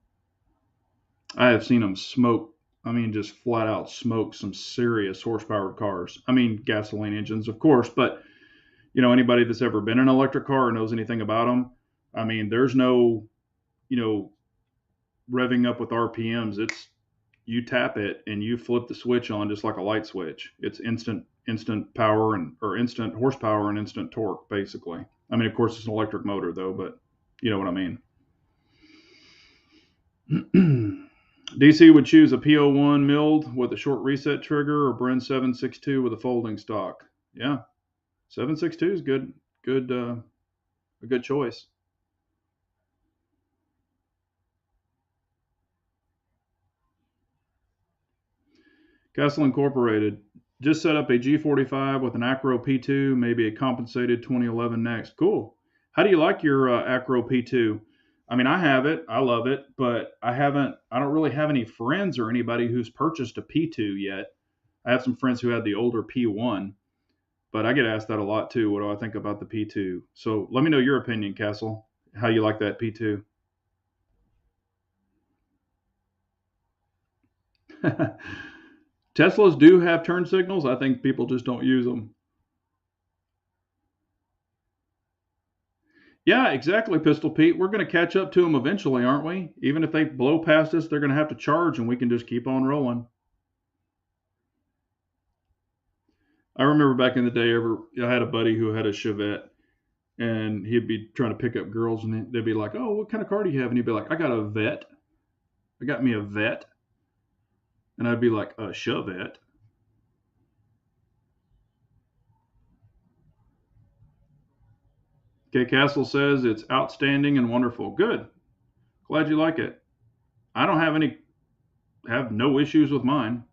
I have seen them smoke. I mean, just flat out smoke some serious horsepower cars. I mean, gasoline engines, of course, but anybody that's ever been in an electric car or knows anything about them, I mean, there's no, you know, revving up with RPMs. It's you tap it and you flip the switch on just like a light switch. It's instant power or instant horsepower and instant torque, basically. I mean, of course, it's an electric motor though, but you know what I mean. DC would choose a P01 milled with a short reset trigger or Bren 762 with a folding stock. Yeah, 762 is good, a good choice. Castle Incorporated. Just set up a G45 with an Acro P2, maybe a compensated 2011 next. Cool. How do you like your Acro P2? I mean, I have it. I love it, but I don't really have any friends or anybody who's purchased a P2 yet. I have some friends who had the older P1, but I get asked that a lot too. What do I think about the P2? So let me know your opinion, Castle. How you like that P2? Teslas do have turn signals. I think people just don't use them. Yeah, exactly, Pistol Pete. We're going to catch up to them eventually, aren't we? Even if they blow past us, they're going to have to charge, and we can just keep on rolling. I remember back in the day, I had a buddy who had a Chevette, and he'd be trying to pick up girls, and they'd be like, "Oh, what kind of car do you have?" And he'd be like, "I got a vet. I got me a vet." And I'd be like, "A Chevette." Okay, Castle says it's outstanding and wonderful. Good. Glad you like it. I don't have no issues with mine.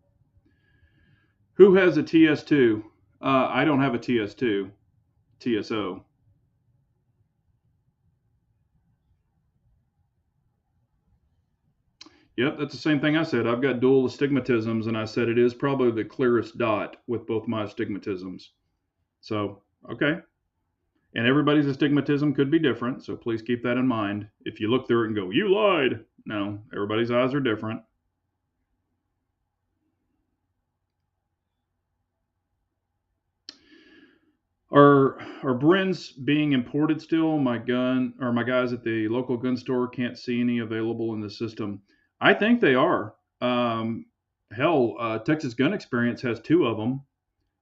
Who has a TS2? I don't have a TS2. TSO. Yep, that's the same thing I said. I've got dual astigmatisms, and I said it is probably the clearest dot with both my astigmatisms. So, okay. And everybody's astigmatism could be different, so please keep that in mind. If you look through it and go, "You lied," no, everybody's eyes are different. Are Brins being imported still? My guys at the local gun store can't see any available in the system. I think they are. Hell, Texas Gun Experience has two of them.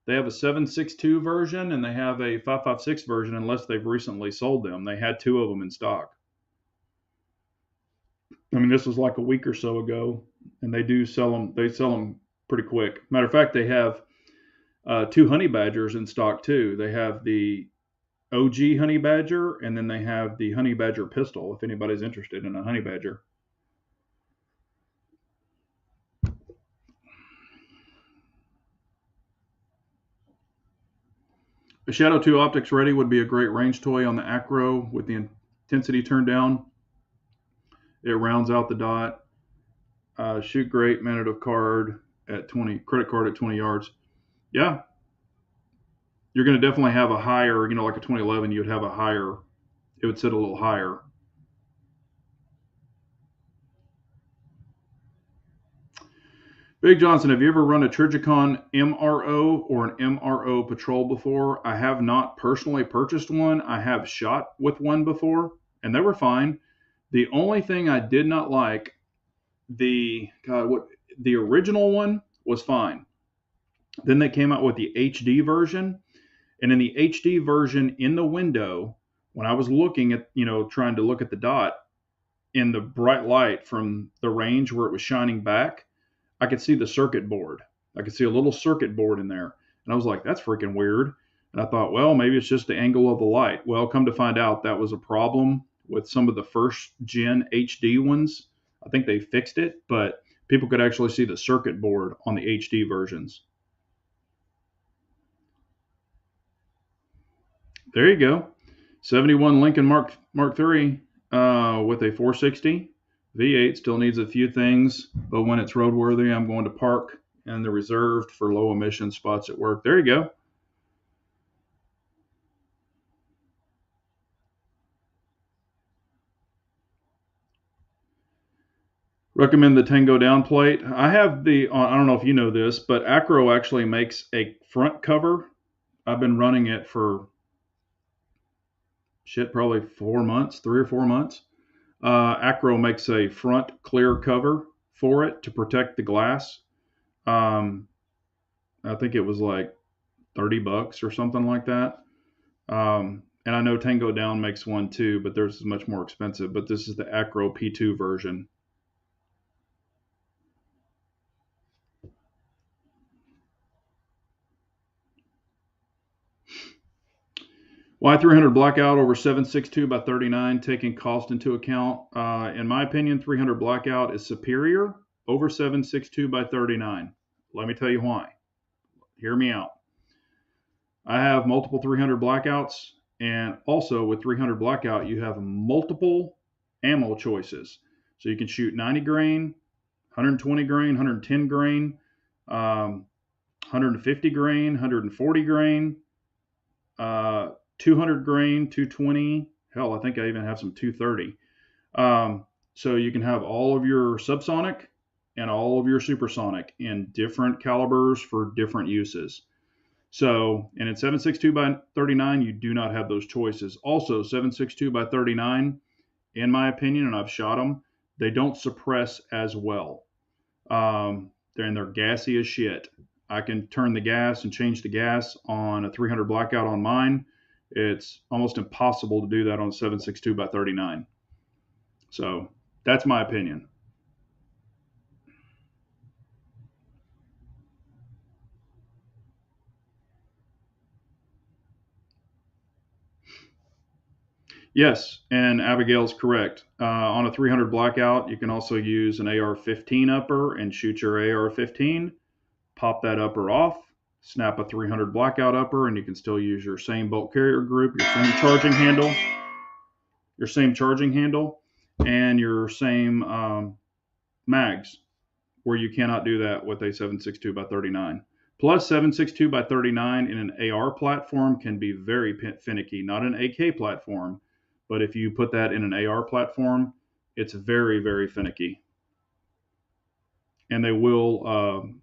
They have a 7.62 version and they have a 5.56 version, unless they've recently sold them. They had two of them in stock. I mean, this was like a week or so ago, and they do sell them. They sell them pretty quick. Matter of fact, they have two honey badgers in stock too. They have the OG honey badger, and then they have the honey badger pistol. If anybody's interested in a honey badger, a Shadow 2 optics ready would be a great range toy on the Acro with the intensity turned down. It rounds out the dot. Shoot great, mounted a card at 20, credit card at 20 yards. Yeah, you're going to definitely have a higher, like a 2011, you would have a higher, it would sit a little higher. Big Johnson, have you ever run a Trijicon MRO or an MRO patrol before? I have not personally purchased one. I have shot with one before, and they were fine. The only thing I did not like, the original one was fine. Then they came out with the HD version, and in the HD version, in the window, when I was looking at, trying to look at the dot in the bright light from the range where it was shining back, I could see the circuit board. I could see a little circuit board in there. And I was like, that's freaking weird. And I thought, well, maybe it's just the angle of the light. Well, come to find out, that was a problem with some of the first gen HD ones. I think they fixed it, but people could actually see the circuit board on the HD versions. There you go. 71 Lincoln Mark III with a 460. V8 still needs a few things, but when it's roadworthy, I'm going to park in the reserved for low emission spots at work. There you go. Recommend the Tango down plate. I have I don't know if you know this, but Acro actually makes a front cover. I've been running it for probably 4 months, 3 or 4 months. Acro makes a front clear cover for it to protect the glass. Um, I think it was like $30 or something like that. And I know Tango Down makes one too, but theirs is much more expensive. But this is the Acro P2 version. Why 300 blackout over 7.62 by 39, taking cost into account? In my opinion, 300 blackout is superior over 7.62 by 39. Let me tell you why. Hear me out. I have multiple 300 blackouts, and also with 300 blackout, you have multiple ammo choices. So you can shoot 90 grain, 120 grain, 110 grain, 150 grain, 140 grain, 200 grain, 220. Hell, I think I even have some 230. So you can have all of your subsonic and all of your supersonic in different calibers for different uses. So, and in 7.62 by 39, you do not have those choices. Also, 7.62 by 39, in my opinion, and I've shot them, they don't suppress as well. They're gassy as shit. I can turn the gas and change the gas on a 300 blackout on mine. It's almost impossible to do that on 7.62 by 39. So that's my opinion. Yes, and Abigail's correct. On a 300 blackout, you can also use an AR-15 upper and shoot your AR-15. Pop that upper off, snap a 300 blackout upper, and you can still use your same bolt carrier group, your same charging handle, and your same mags, where you cannot do that with a 7.62 by 39. Plus, 7.62 by 39 in an AR platform can be very finicky. Not an AK platform, but if you put that in an AR platform, it's very, very finicky. And they will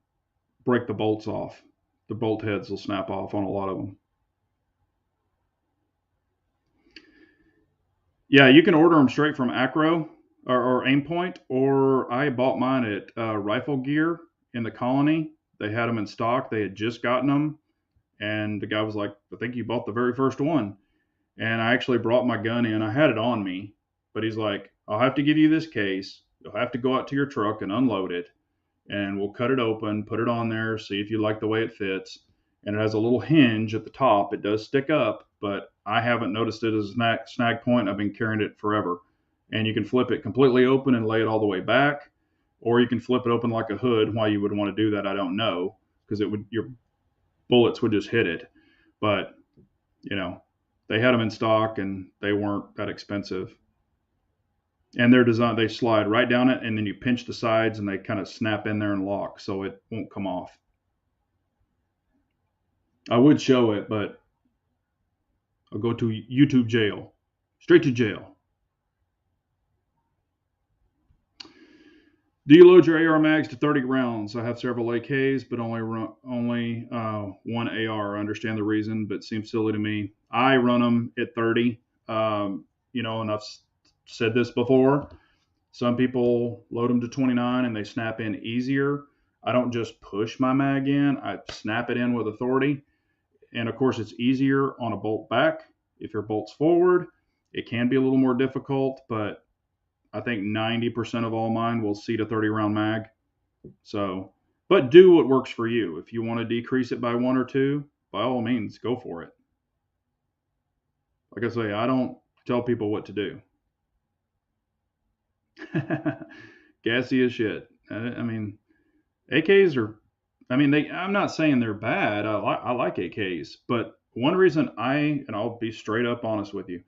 break the bolts off. The bolt heads will snap off on a lot of them. Yeah, you can order them straight from Acro or Aimpoint, or I bought mine at Rifle Gear in the Colony. They had them in stock. They had just gotten them, and the guy was like, "I think you bought the very first one." And I actually brought my gun in. I had it on me, but he's like, "I'll have to give you this case. You'll have to go out to your truck and unload it, and we'll cut it open, put it on there, see if you like the way it fits." And it has a little hinge at the top. It does stick up, but I haven't noticed it as a snag point. I've been carrying it forever. And you can flip it completely open and lay it all the way back, or you can flip it open like a hood. Why you would want to do that, I don't know, because your bullets would just hit it. But you know, they had them in stock and they weren't that expensive. And they're designed, they slide right down it, and then you pinch the sides and they kind of snap in there and lock, so it won't come off. I would show it, but I'll go to YouTube jail. Straight to jail. Do you load your AR mags to 30 rounds? I have several AKs, but only one AR. I understand the reason, but it seems silly to me. I run them at 30. And I've said this before. Some people load them to 29 and they snap in easier. I don't just push my mag in. I snap it in with authority. And of course, it's easier on a bolt back. If your bolt's forward, it can be a little more difficult, but I think 90% of all mine will seat a 30 round mag. So, but do what works for you. If you want to decrease it by one or two, by all means, go for it. Like I say, I don't tell people what to do. Gassy as shit. I mean, AKs are, I'm not saying they're bad. I like AKs, but one reason and I'll be straight up honest with you.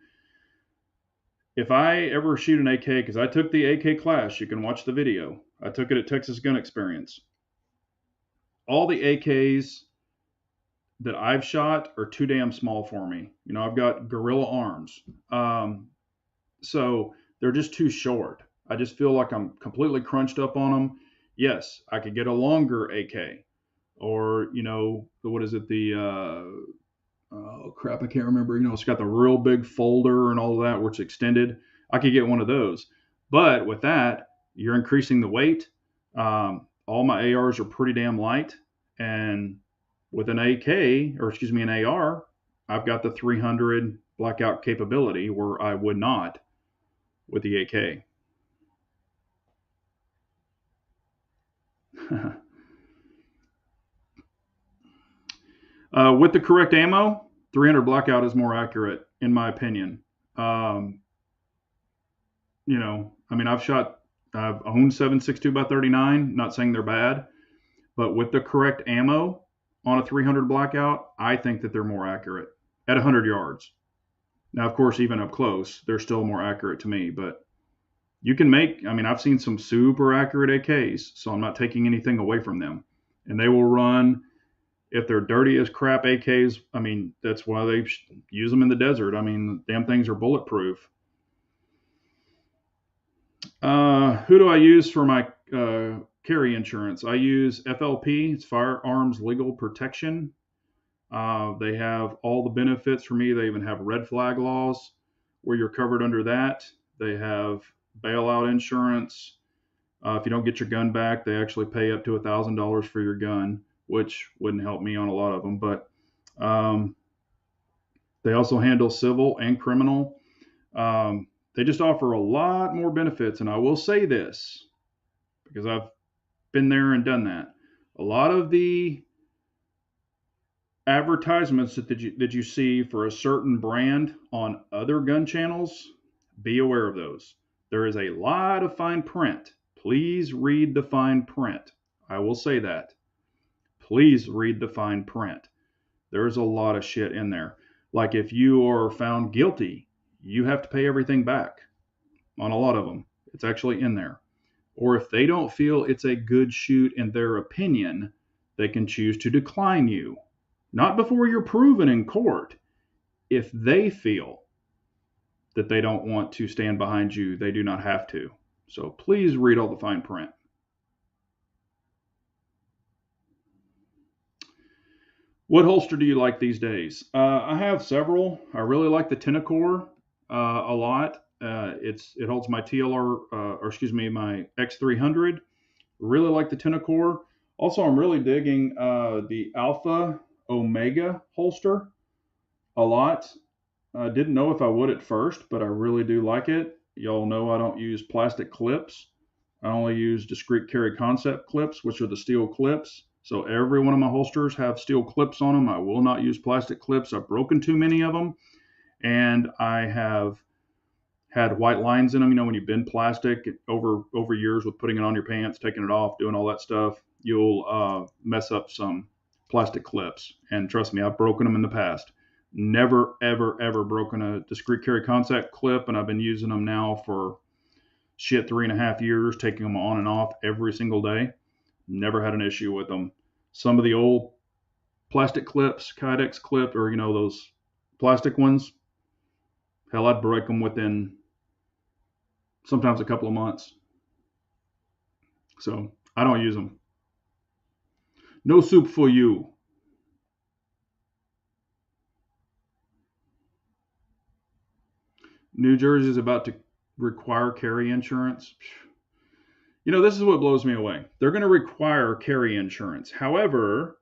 If I ever shoot an AK, because I took the AK class, you can watch the video. I took it at Texas Gun Experience. All the AKs that I've shot are too damn small for me. I've got gorilla arms. So they're just too short. I just feel like I'm completely crunched up on them. Yes, I could get a longer AK, or what is it? Oh crap, I can't remember. It's got the real big folder and all of that, where it's extended. I could get one of those, but with that, you're increasing the weight. All my ARs are pretty damn light, and with an an AR, I've got the 300 blackout capability where I would not with the AK. With the correct ammo, 300 blackout is more accurate, in my opinion. I've owned 7.62 by 39. Not saying they're bad, But with the correct ammo on a 300 blackout, I think that they're more accurate at 100 yards. Now, of course, even up close, they're still more accurate to me. But you can make, I mean, I've seen some super accurate AKs, so I'm not taking anything away from them. And they will run, if they're dirty as crap AKs, I mean, that's why they use them in the desert. I mean, damn things are bulletproof. Who do I use for my carry insurance? I use FLP, it's Firearms Legal Protection. They have all the benefits for me. They even have red flag laws where you're covered under that. They have bailout insurance. If you don't get your gun back, they actually pay up to $1,000 for your gun, which wouldn't help me on a lot of them. But they also handle civil and criminal. They just offer a lot more benefits. And I will say this, because I've been there and done that. A lot of the advertisements that you see for a certain brand on other gun channels, be aware of those. There is a lot of fine print. Please read the fine print. I will say that. Please read the fine print. There's a lot of shit in there. Like if you are found guilty, you have to pay everything back on a lot of them. It's actually in there. Or if they don't feel it's a good shoot in their opinion, they can choose to decline you. Not before you're proven in court. If they feel that they don't want to stand behind you, they do not have to. So please read all the fine print. What holster do you like these days? I have several. I really like the Tenacore a lot. It holds my TLR, or excuse me, my X300. Really like the Tenacore. Also, I'm really digging the Alpha Omega holster a lot. I didn't know if I would at first, but I really do like it. Y'all know I don't use plastic clips. I only use discrete carry concept clips, which are the steel clips. So every one of my holsters have steel clips on them. I will not use plastic clips. I've broken too many of them, and I have had white lines in them. You know, when you bend plastic over years with putting it on your pants, taking it off, doing all that stuff, you'll mess up some plastic clips. And trust me, I've broken them in the past. Never, ever, ever broken a discrete carry concept clip, and I've been using them now for 3.5 years, taking them on and off every single day. Never had an issue with them. Some of the old plastic clips, Kydex clip, or those plastic ones, hell, I'd break them within sometimes a couple of months. So I don't use them. No soup for you. New Jersey is about to require carry insurance. This is what blows me away. They're going to require carry insurance. However,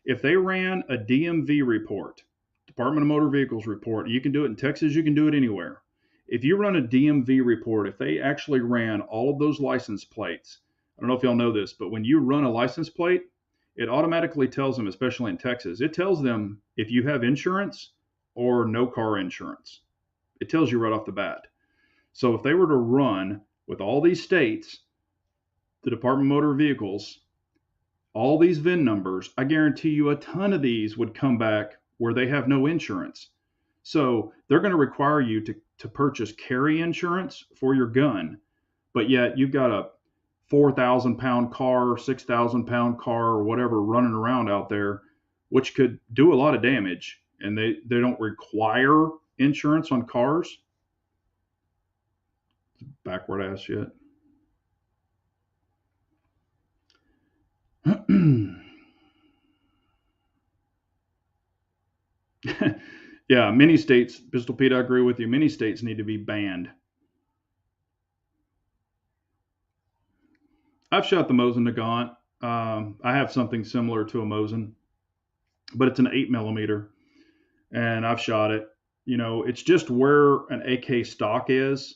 if they ran a DMV report, Department of Motor Vehicles report, you can do it in Texas, you can do it anywhere. If you run a DMV report, if they actually ran all of those license plates, I don't know if y'all know this, but when you run a license plate, it automatically tells them, especially in Texas, it tells them if you have insurance or no car insurance. It tells you right off the bat. So if they were to run with all these states, the Department of Motor Vehicles, all these VIN numbers, I guarantee you a ton of these would come back where they have no insurance. So they're going to require you to purchase carry insurance for your gun, but yet you've got a 4,000-pound car, 6,000-pound car, or whatever running around out there, which could do a lot of damage, and they don't require insurance on cars. Backward ass shit. Yeah, many states, Pistol Pete, I agree with you. Many states need to be banned. I've shot the Mosin Nagant. I have something similar to a Mosin, but it's an 8mm, and I've shot it. It's just where an AK stock is.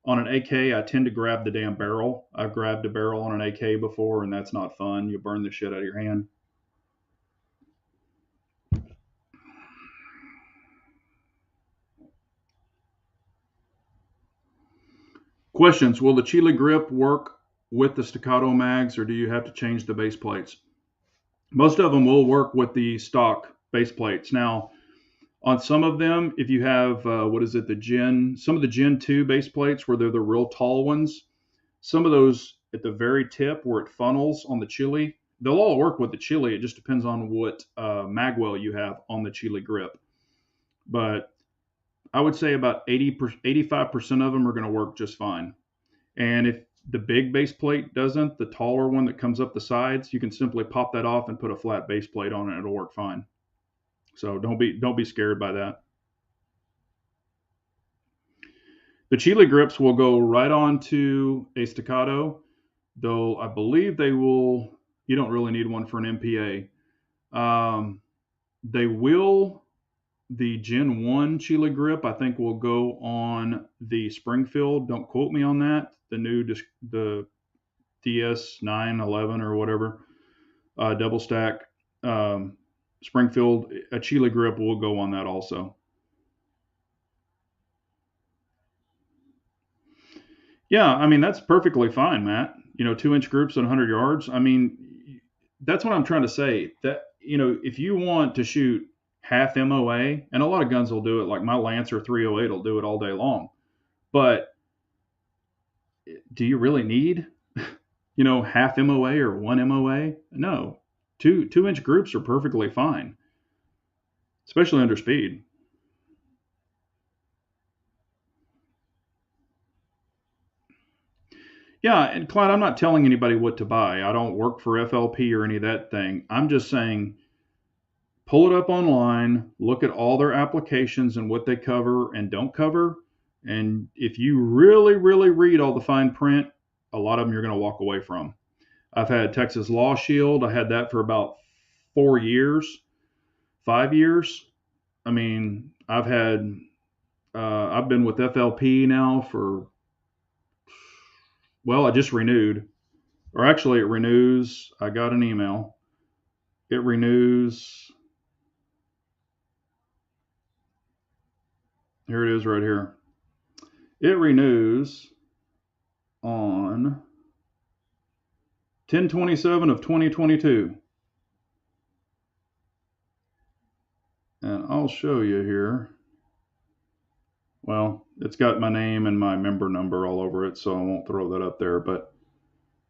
On an AK, I tend to grab the damn barrel. I've grabbed a barrel on an AK before, and that's not fun. You burn the shit out of your hand. Questions. Will the Chile grip work with the staccato mags, or do you have to change the base plates? Most of them will work with the stock base plates. Now, on some of them, if you have some of the Gen 2 base plates where they're the real tall ones, some of those at the very tip where it funnels on the chili, they'll all work with the chili. It just depends on what magwell you have on the chili grip. But I would say about 85% of them are going to work just fine. And if the big base plate doesn't, the taller one that comes up the sides, you can simply pop that off and put a flat base plate on it. It'll work fine. So don't be scared by that. The chili grips will go right onto a staccato, though I believe they will. You don't really need one for an MPA. They will. The Gen 1 chili grip, I think, will go on the Springfield. Don't quote me on that. The DS 911 or whatever, double stack Springfield, a chili grip will go on that also. Yeah, I mean, that's perfectly fine, Matt. 2-inch groups at 100 yards. I mean, that's what I'm trying to say. That, if you want to shoot half MOA, and a lot of guns will do it, like my Lancer 308 will do it all day long. But do you really need, half MOA or 1 MOA? No. 2-inch groups are perfectly fine, especially under speed. Yeah, and Clyde, I'm not telling anybody what to buy. I don't work for FLP or any of that thing. I'm just saying pull it up online, look at all their applications and what they cover and don't cover. And if you really, really read all the fine print, a lot of them you're going to walk away from. I've had Texas Law Shield. I had that for about 4 years, 5 years. I mean, I've been with FLP now for, well, I just renewed, or actually it renews. I got an email. It renews. Here it is right here. It renews on 10/27 of 2022. And I'll show you here. Well, it's got my name and my member number all over it, so I won't throw that up there. But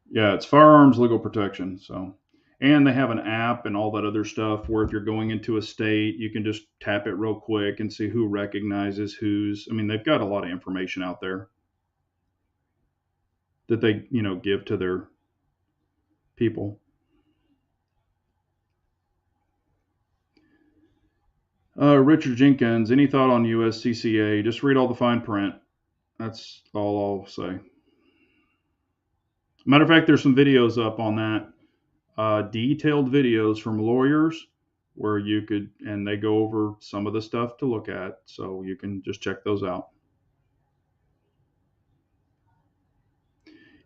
yeah, it's Firearms Legal Protection. So, and they have an app and all that other stuff where if you're going into a state, you can just tap it real quick and see who recognizes who's. I mean, they've got a lot of information out there that they, give to their people. Richard Jenkins, any thought on USCCA? Just read all the fine print. That's all I'll say. Matter of fact, there's some videos up on that, detailed videos from lawyers where and they go over some of the stuff to look at. So you can just check those out.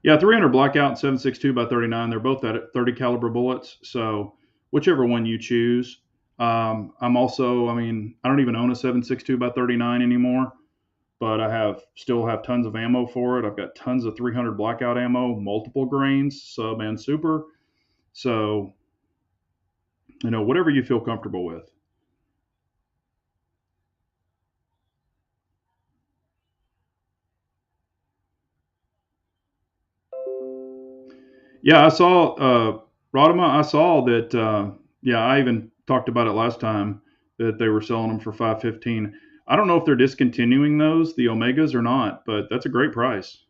Yeah, 300 Blackout and 7.62 by 39. They're both at 30 caliber bullets. So whichever one you choose. I'm also, I don't even own a 7.62 by 39 anymore, but I still have tons of ammo for it. I've got tons of 300 Blackout ammo, multiple grains, sub and super. So, whatever you feel comfortable with. Yeah, I saw, Rodema, I saw that, I even talked about it last time that they were selling them for $515. I don't know if they're discontinuing those, the Omegas, or not, but that's a great price.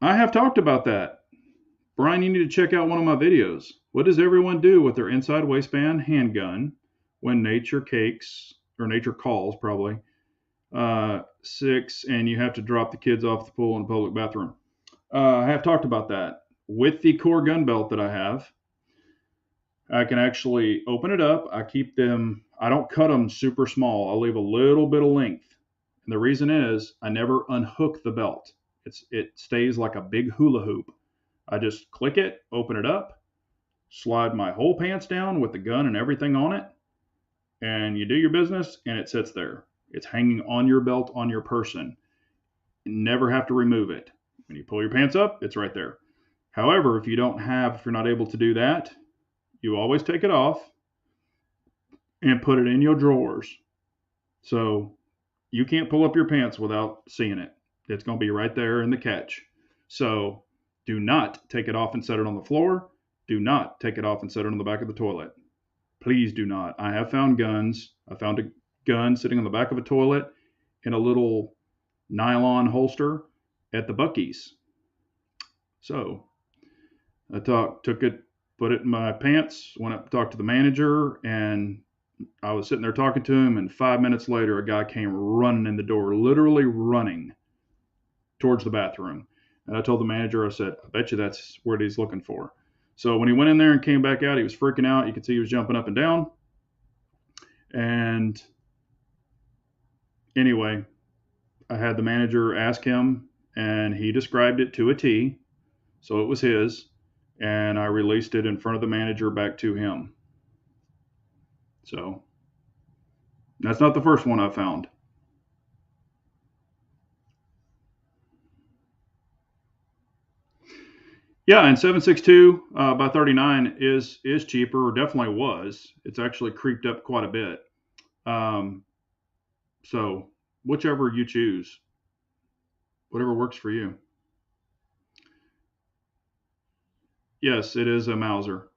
I have talked about that. Brian, you need to check out one of my videos. What does everyone do with their inside waistband handgun when nature calls, probably, 6, and you have to drop the kids off the pool in a public bathroom? I have talked about that. With the core gun belt that I have, I can actually open it up. I don't cut them super small. I leave a little bit of length. And the reason is I never unhook the belt. It stays like a big hula hoop. I just click it, open it up, slide my whole pants down with the gun and everything on it, and you do your business, and it sits there. It's hanging on your belt on your person. You never have to remove it. When you pull your pants up, it's right there. However, if you're not able to do that, you always take it off and put it in your drawers. So you can't pull up your pants without seeing it. It's going to be right there in the catch. So do not take it off and set it on the floor. Do not take it off and set it on the back of the toilet. Please do not. I have found guns. I found a gun sitting on the back of a toilet in a little nylon holster at the Buc-ee's. So I took it, put it in my pants, went up, talked to the manager, and I was sitting there talking to him, and 5 minutes later, a guy came running in the door, literally running towards the bathroom. And I told the manager, I said, I bet you that's what he's looking for. So when he went in there and came back out, he was freaking out. You could see he was jumping up and down. And anyway, I had the manager ask him, and he described it to a T. So it was his. And I released it in front of the manager back to him. So that's not the first one I found. Yeah, and 762 by 39 is cheaper, or definitely was. It's actually creeped up quite a bit. So whichever you choose, whatever works for you. Yes, it is a Mauser.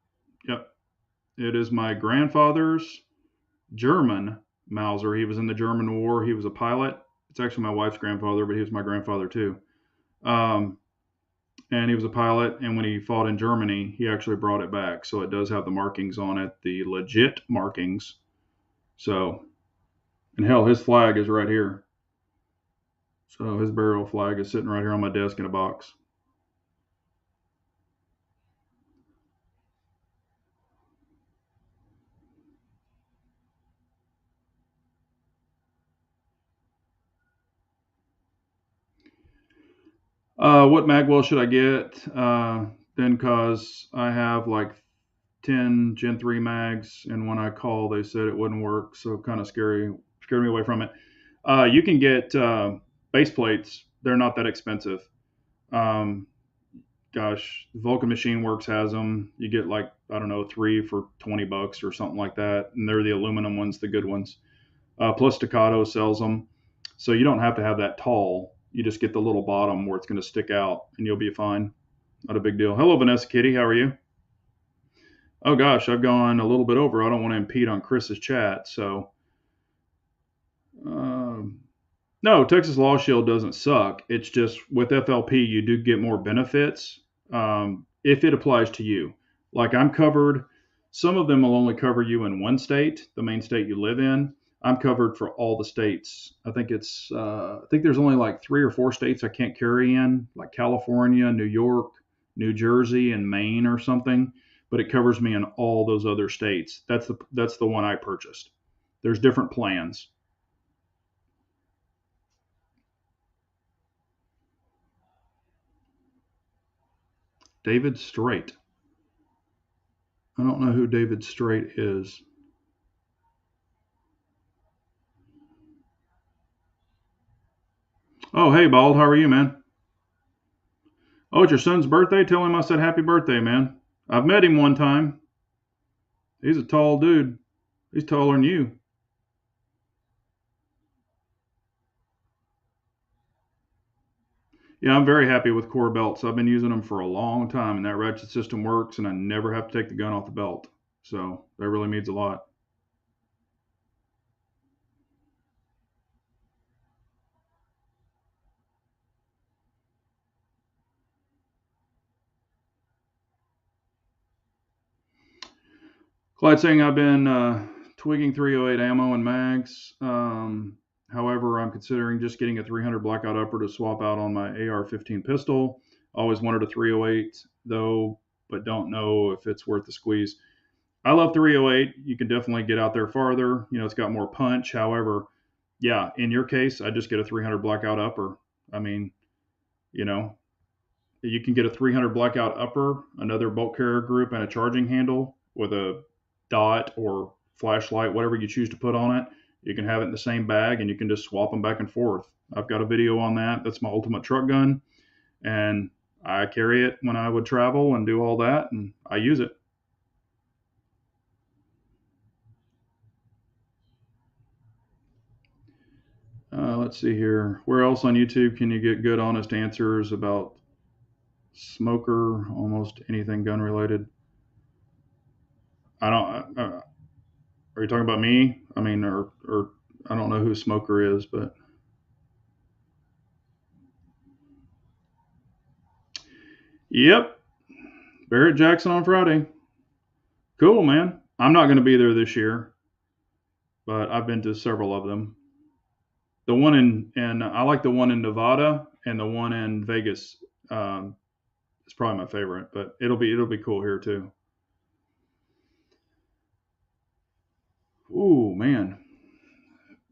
Yep, it is my grandfather's German Mauser. He was in the German War. He was a pilot. It's actually my wife's grandfather, but he was my grandfather too. And he was a pilot. And when he fought in Germany, he actually brought it back. So it does have the markings on it, the legit markings. So, and hell, his flag is right here. So his burial flag is sitting right here on my desk in a box. What magwell should I get? Then, cause I have like 10 Gen 3 mags, and when I called, they said it wouldn't work, so kind of scared me away from it. You can get base plates. They're not that expensive. Um, Gosh, Vulcan Machine Works has them. You get like, I don't know, 3 for $20 or something like that, and they're the aluminum ones, the good ones. Plus Staccato sells them, so you don't have to have that tall. You just get the little bottom where it's going to stick out, and you'll be fine. Not a big deal. Hello, Vanessa Kitty. How are you? Oh gosh, I've gone a little bit over. I don't want to impede on Chris's chat. So, um, no, Texas Law Shield doesn't suck. It's just with FLP, you do get more benefits if it applies to you. Like I'm covered. Some of them will only cover you in one state, the main state you live in. I'm covered for all the states. I think there's only like 3 or 4 states I can't carry in, like California, New York, New Jersey, and Maine or something. But it covers me in all those other states. That's the one I purchased. There's different plans. David Straight. I don't know who David Straight is. Oh, hey, Bald. How are you, man? Oh, it's your son's birthday? Tell him I said happy birthday, man. I've met him one time. He's a tall dude. He's taller than you. Yeah, I'm very happy with core belts. I've been using them for a long time, and that ratchet system works, and I never have to take the gun off the belt. So that really means a lot. Clyde saying I've been twigging 308 ammo and mags. However, I'm considering just getting a 300 blackout upper to swap out on my AR-15 pistol. Always wanted a 308 though, but don't know if it's worth the squeeze. I love 308. You can definitely get out there farther. You know, it's got more punch. However, yeah, in your case, I just get a 300 blackout upper. I mean, you know, you can get a 300 blackout upper, another bolt carrier group, and a charging handle with a dot or flashlight, whatever you choose to put on it, You can have it in the same bag and you can just swap them back and forth. I've got a video on that. That's my ultimate truck gun. And I carry it when I would travel and do all that, and I use it. Let's see here. Where else on YouTube can you get good, honest answers about smoker, almost anything gun related? I don't. Are you talking about me? I mean, or I don't know who Smoker is, but yep, Barrett Jackson on Friday. Cool, man. I'm not going to be there this year, but I've been to several of them. The one in I like the one in Nevada, and the one in Vegas. It's probably my favorite, but it'll be cool here too. Ooh, man.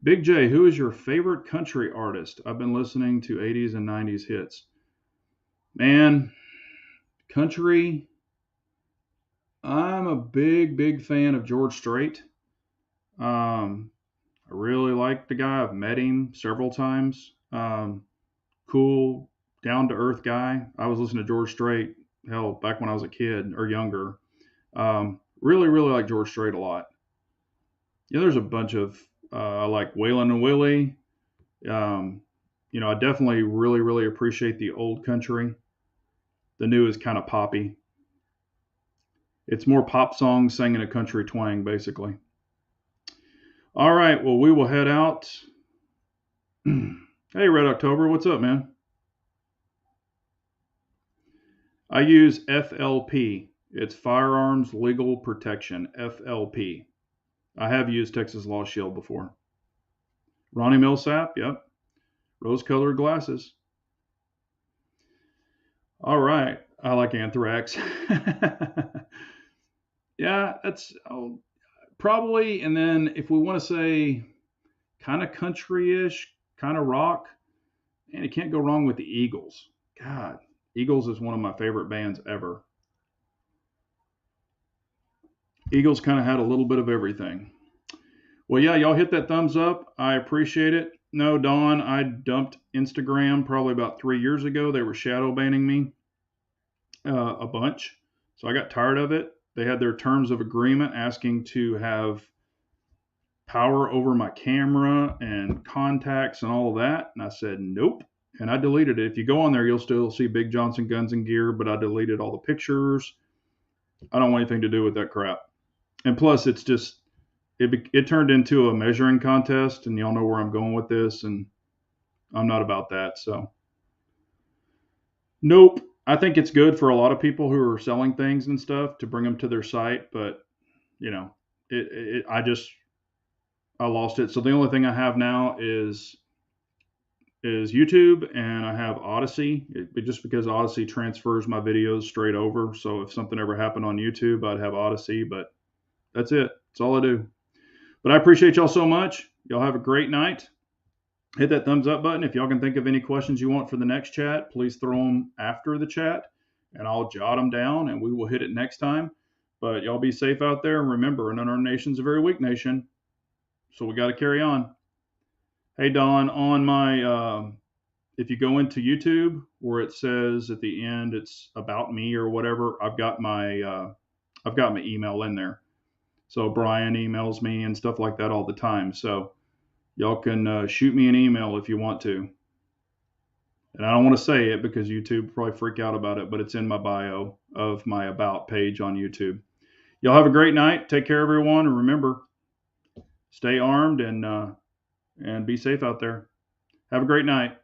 Big J, who is your favorite country artist? I've been listening to 80s and 90s hits. Man, country, I'm a big fan of George Strait. I really like the guy. I've met him several times. Cool, down to earth guy. I was listening to George Strait, hell, back when I was a kid or younger. Really like George Strait a lot. Yeah, there's a bunch of, I like Waylon and Willie. I definitely really appreciate the old country. The new is kind of poppy. It's more pop songs sang in a country twang, basically. All right, well, we will head out. Hey, Red October, what's up, man? I use FLP. It's Firearms Legal Protection, FLP. I have used Texas Law Shield before. Ronnie Millsap, yep. Rose-colored glasses. All right, I like Anthrax. Yeah, that's probably. And then if we want to say kind of country-ish, kind of rock, and you can't go wrong with the Eagles. God, Eagles is one of my favorite bands ever. Eagles kind of had a little bit of everything. Well, yeah, y'all hit that thumbs up. I appreciate it. No, Dawn, I dumped Instagram probably about 3 years ago. They were shadow banning me a bunch. So I got tired of it. They had their terms of agreement asking to have power over my camera and contacts and all of that. And I said, nope. And I deleted it. If you go on there, you'll still see Big Johnson Guns and Gear, but I deleted all the pictures. I don't want anything to do with that crap. And plus, it's just, it turned into a measuring contest, and y'all know where I'm going with this, and I'm not about that. So, nope. I think it's good for a lot of people who are selling things and stuff to bring them to their site, but I lost it. So the only thing I have now is YouTube, and I have Odyssey. Just because Odyssey transfers my videos straight over. So if something ever happened on YouTube, I'd have Odyssey, but that's it. That's all I do. But I appreciate y'all so much. Y'all have a great night. Hit that thumbs up button. If y'all can think of any questions you want for the next chat, please throw them after the chat, and I'll jot them down, and we will hit it next time. But y'all be safe out there, and remember, an unarmed nation's a very weak nation, so we got to carry on. Hey, Don, on my, if you go into YouTube where it says at the end it's about me or whatever, I've got my email in there. So Brian emails me and stuff like that all the time. So y'all can shoot me an email if you want to. And I don't want to say it because YouTube probably freak out about it, but it's in my bio of my About page on YouTube. Y'all have a great night. Take care, everyone. And remember, stay armed and be safe out there. Have a great night.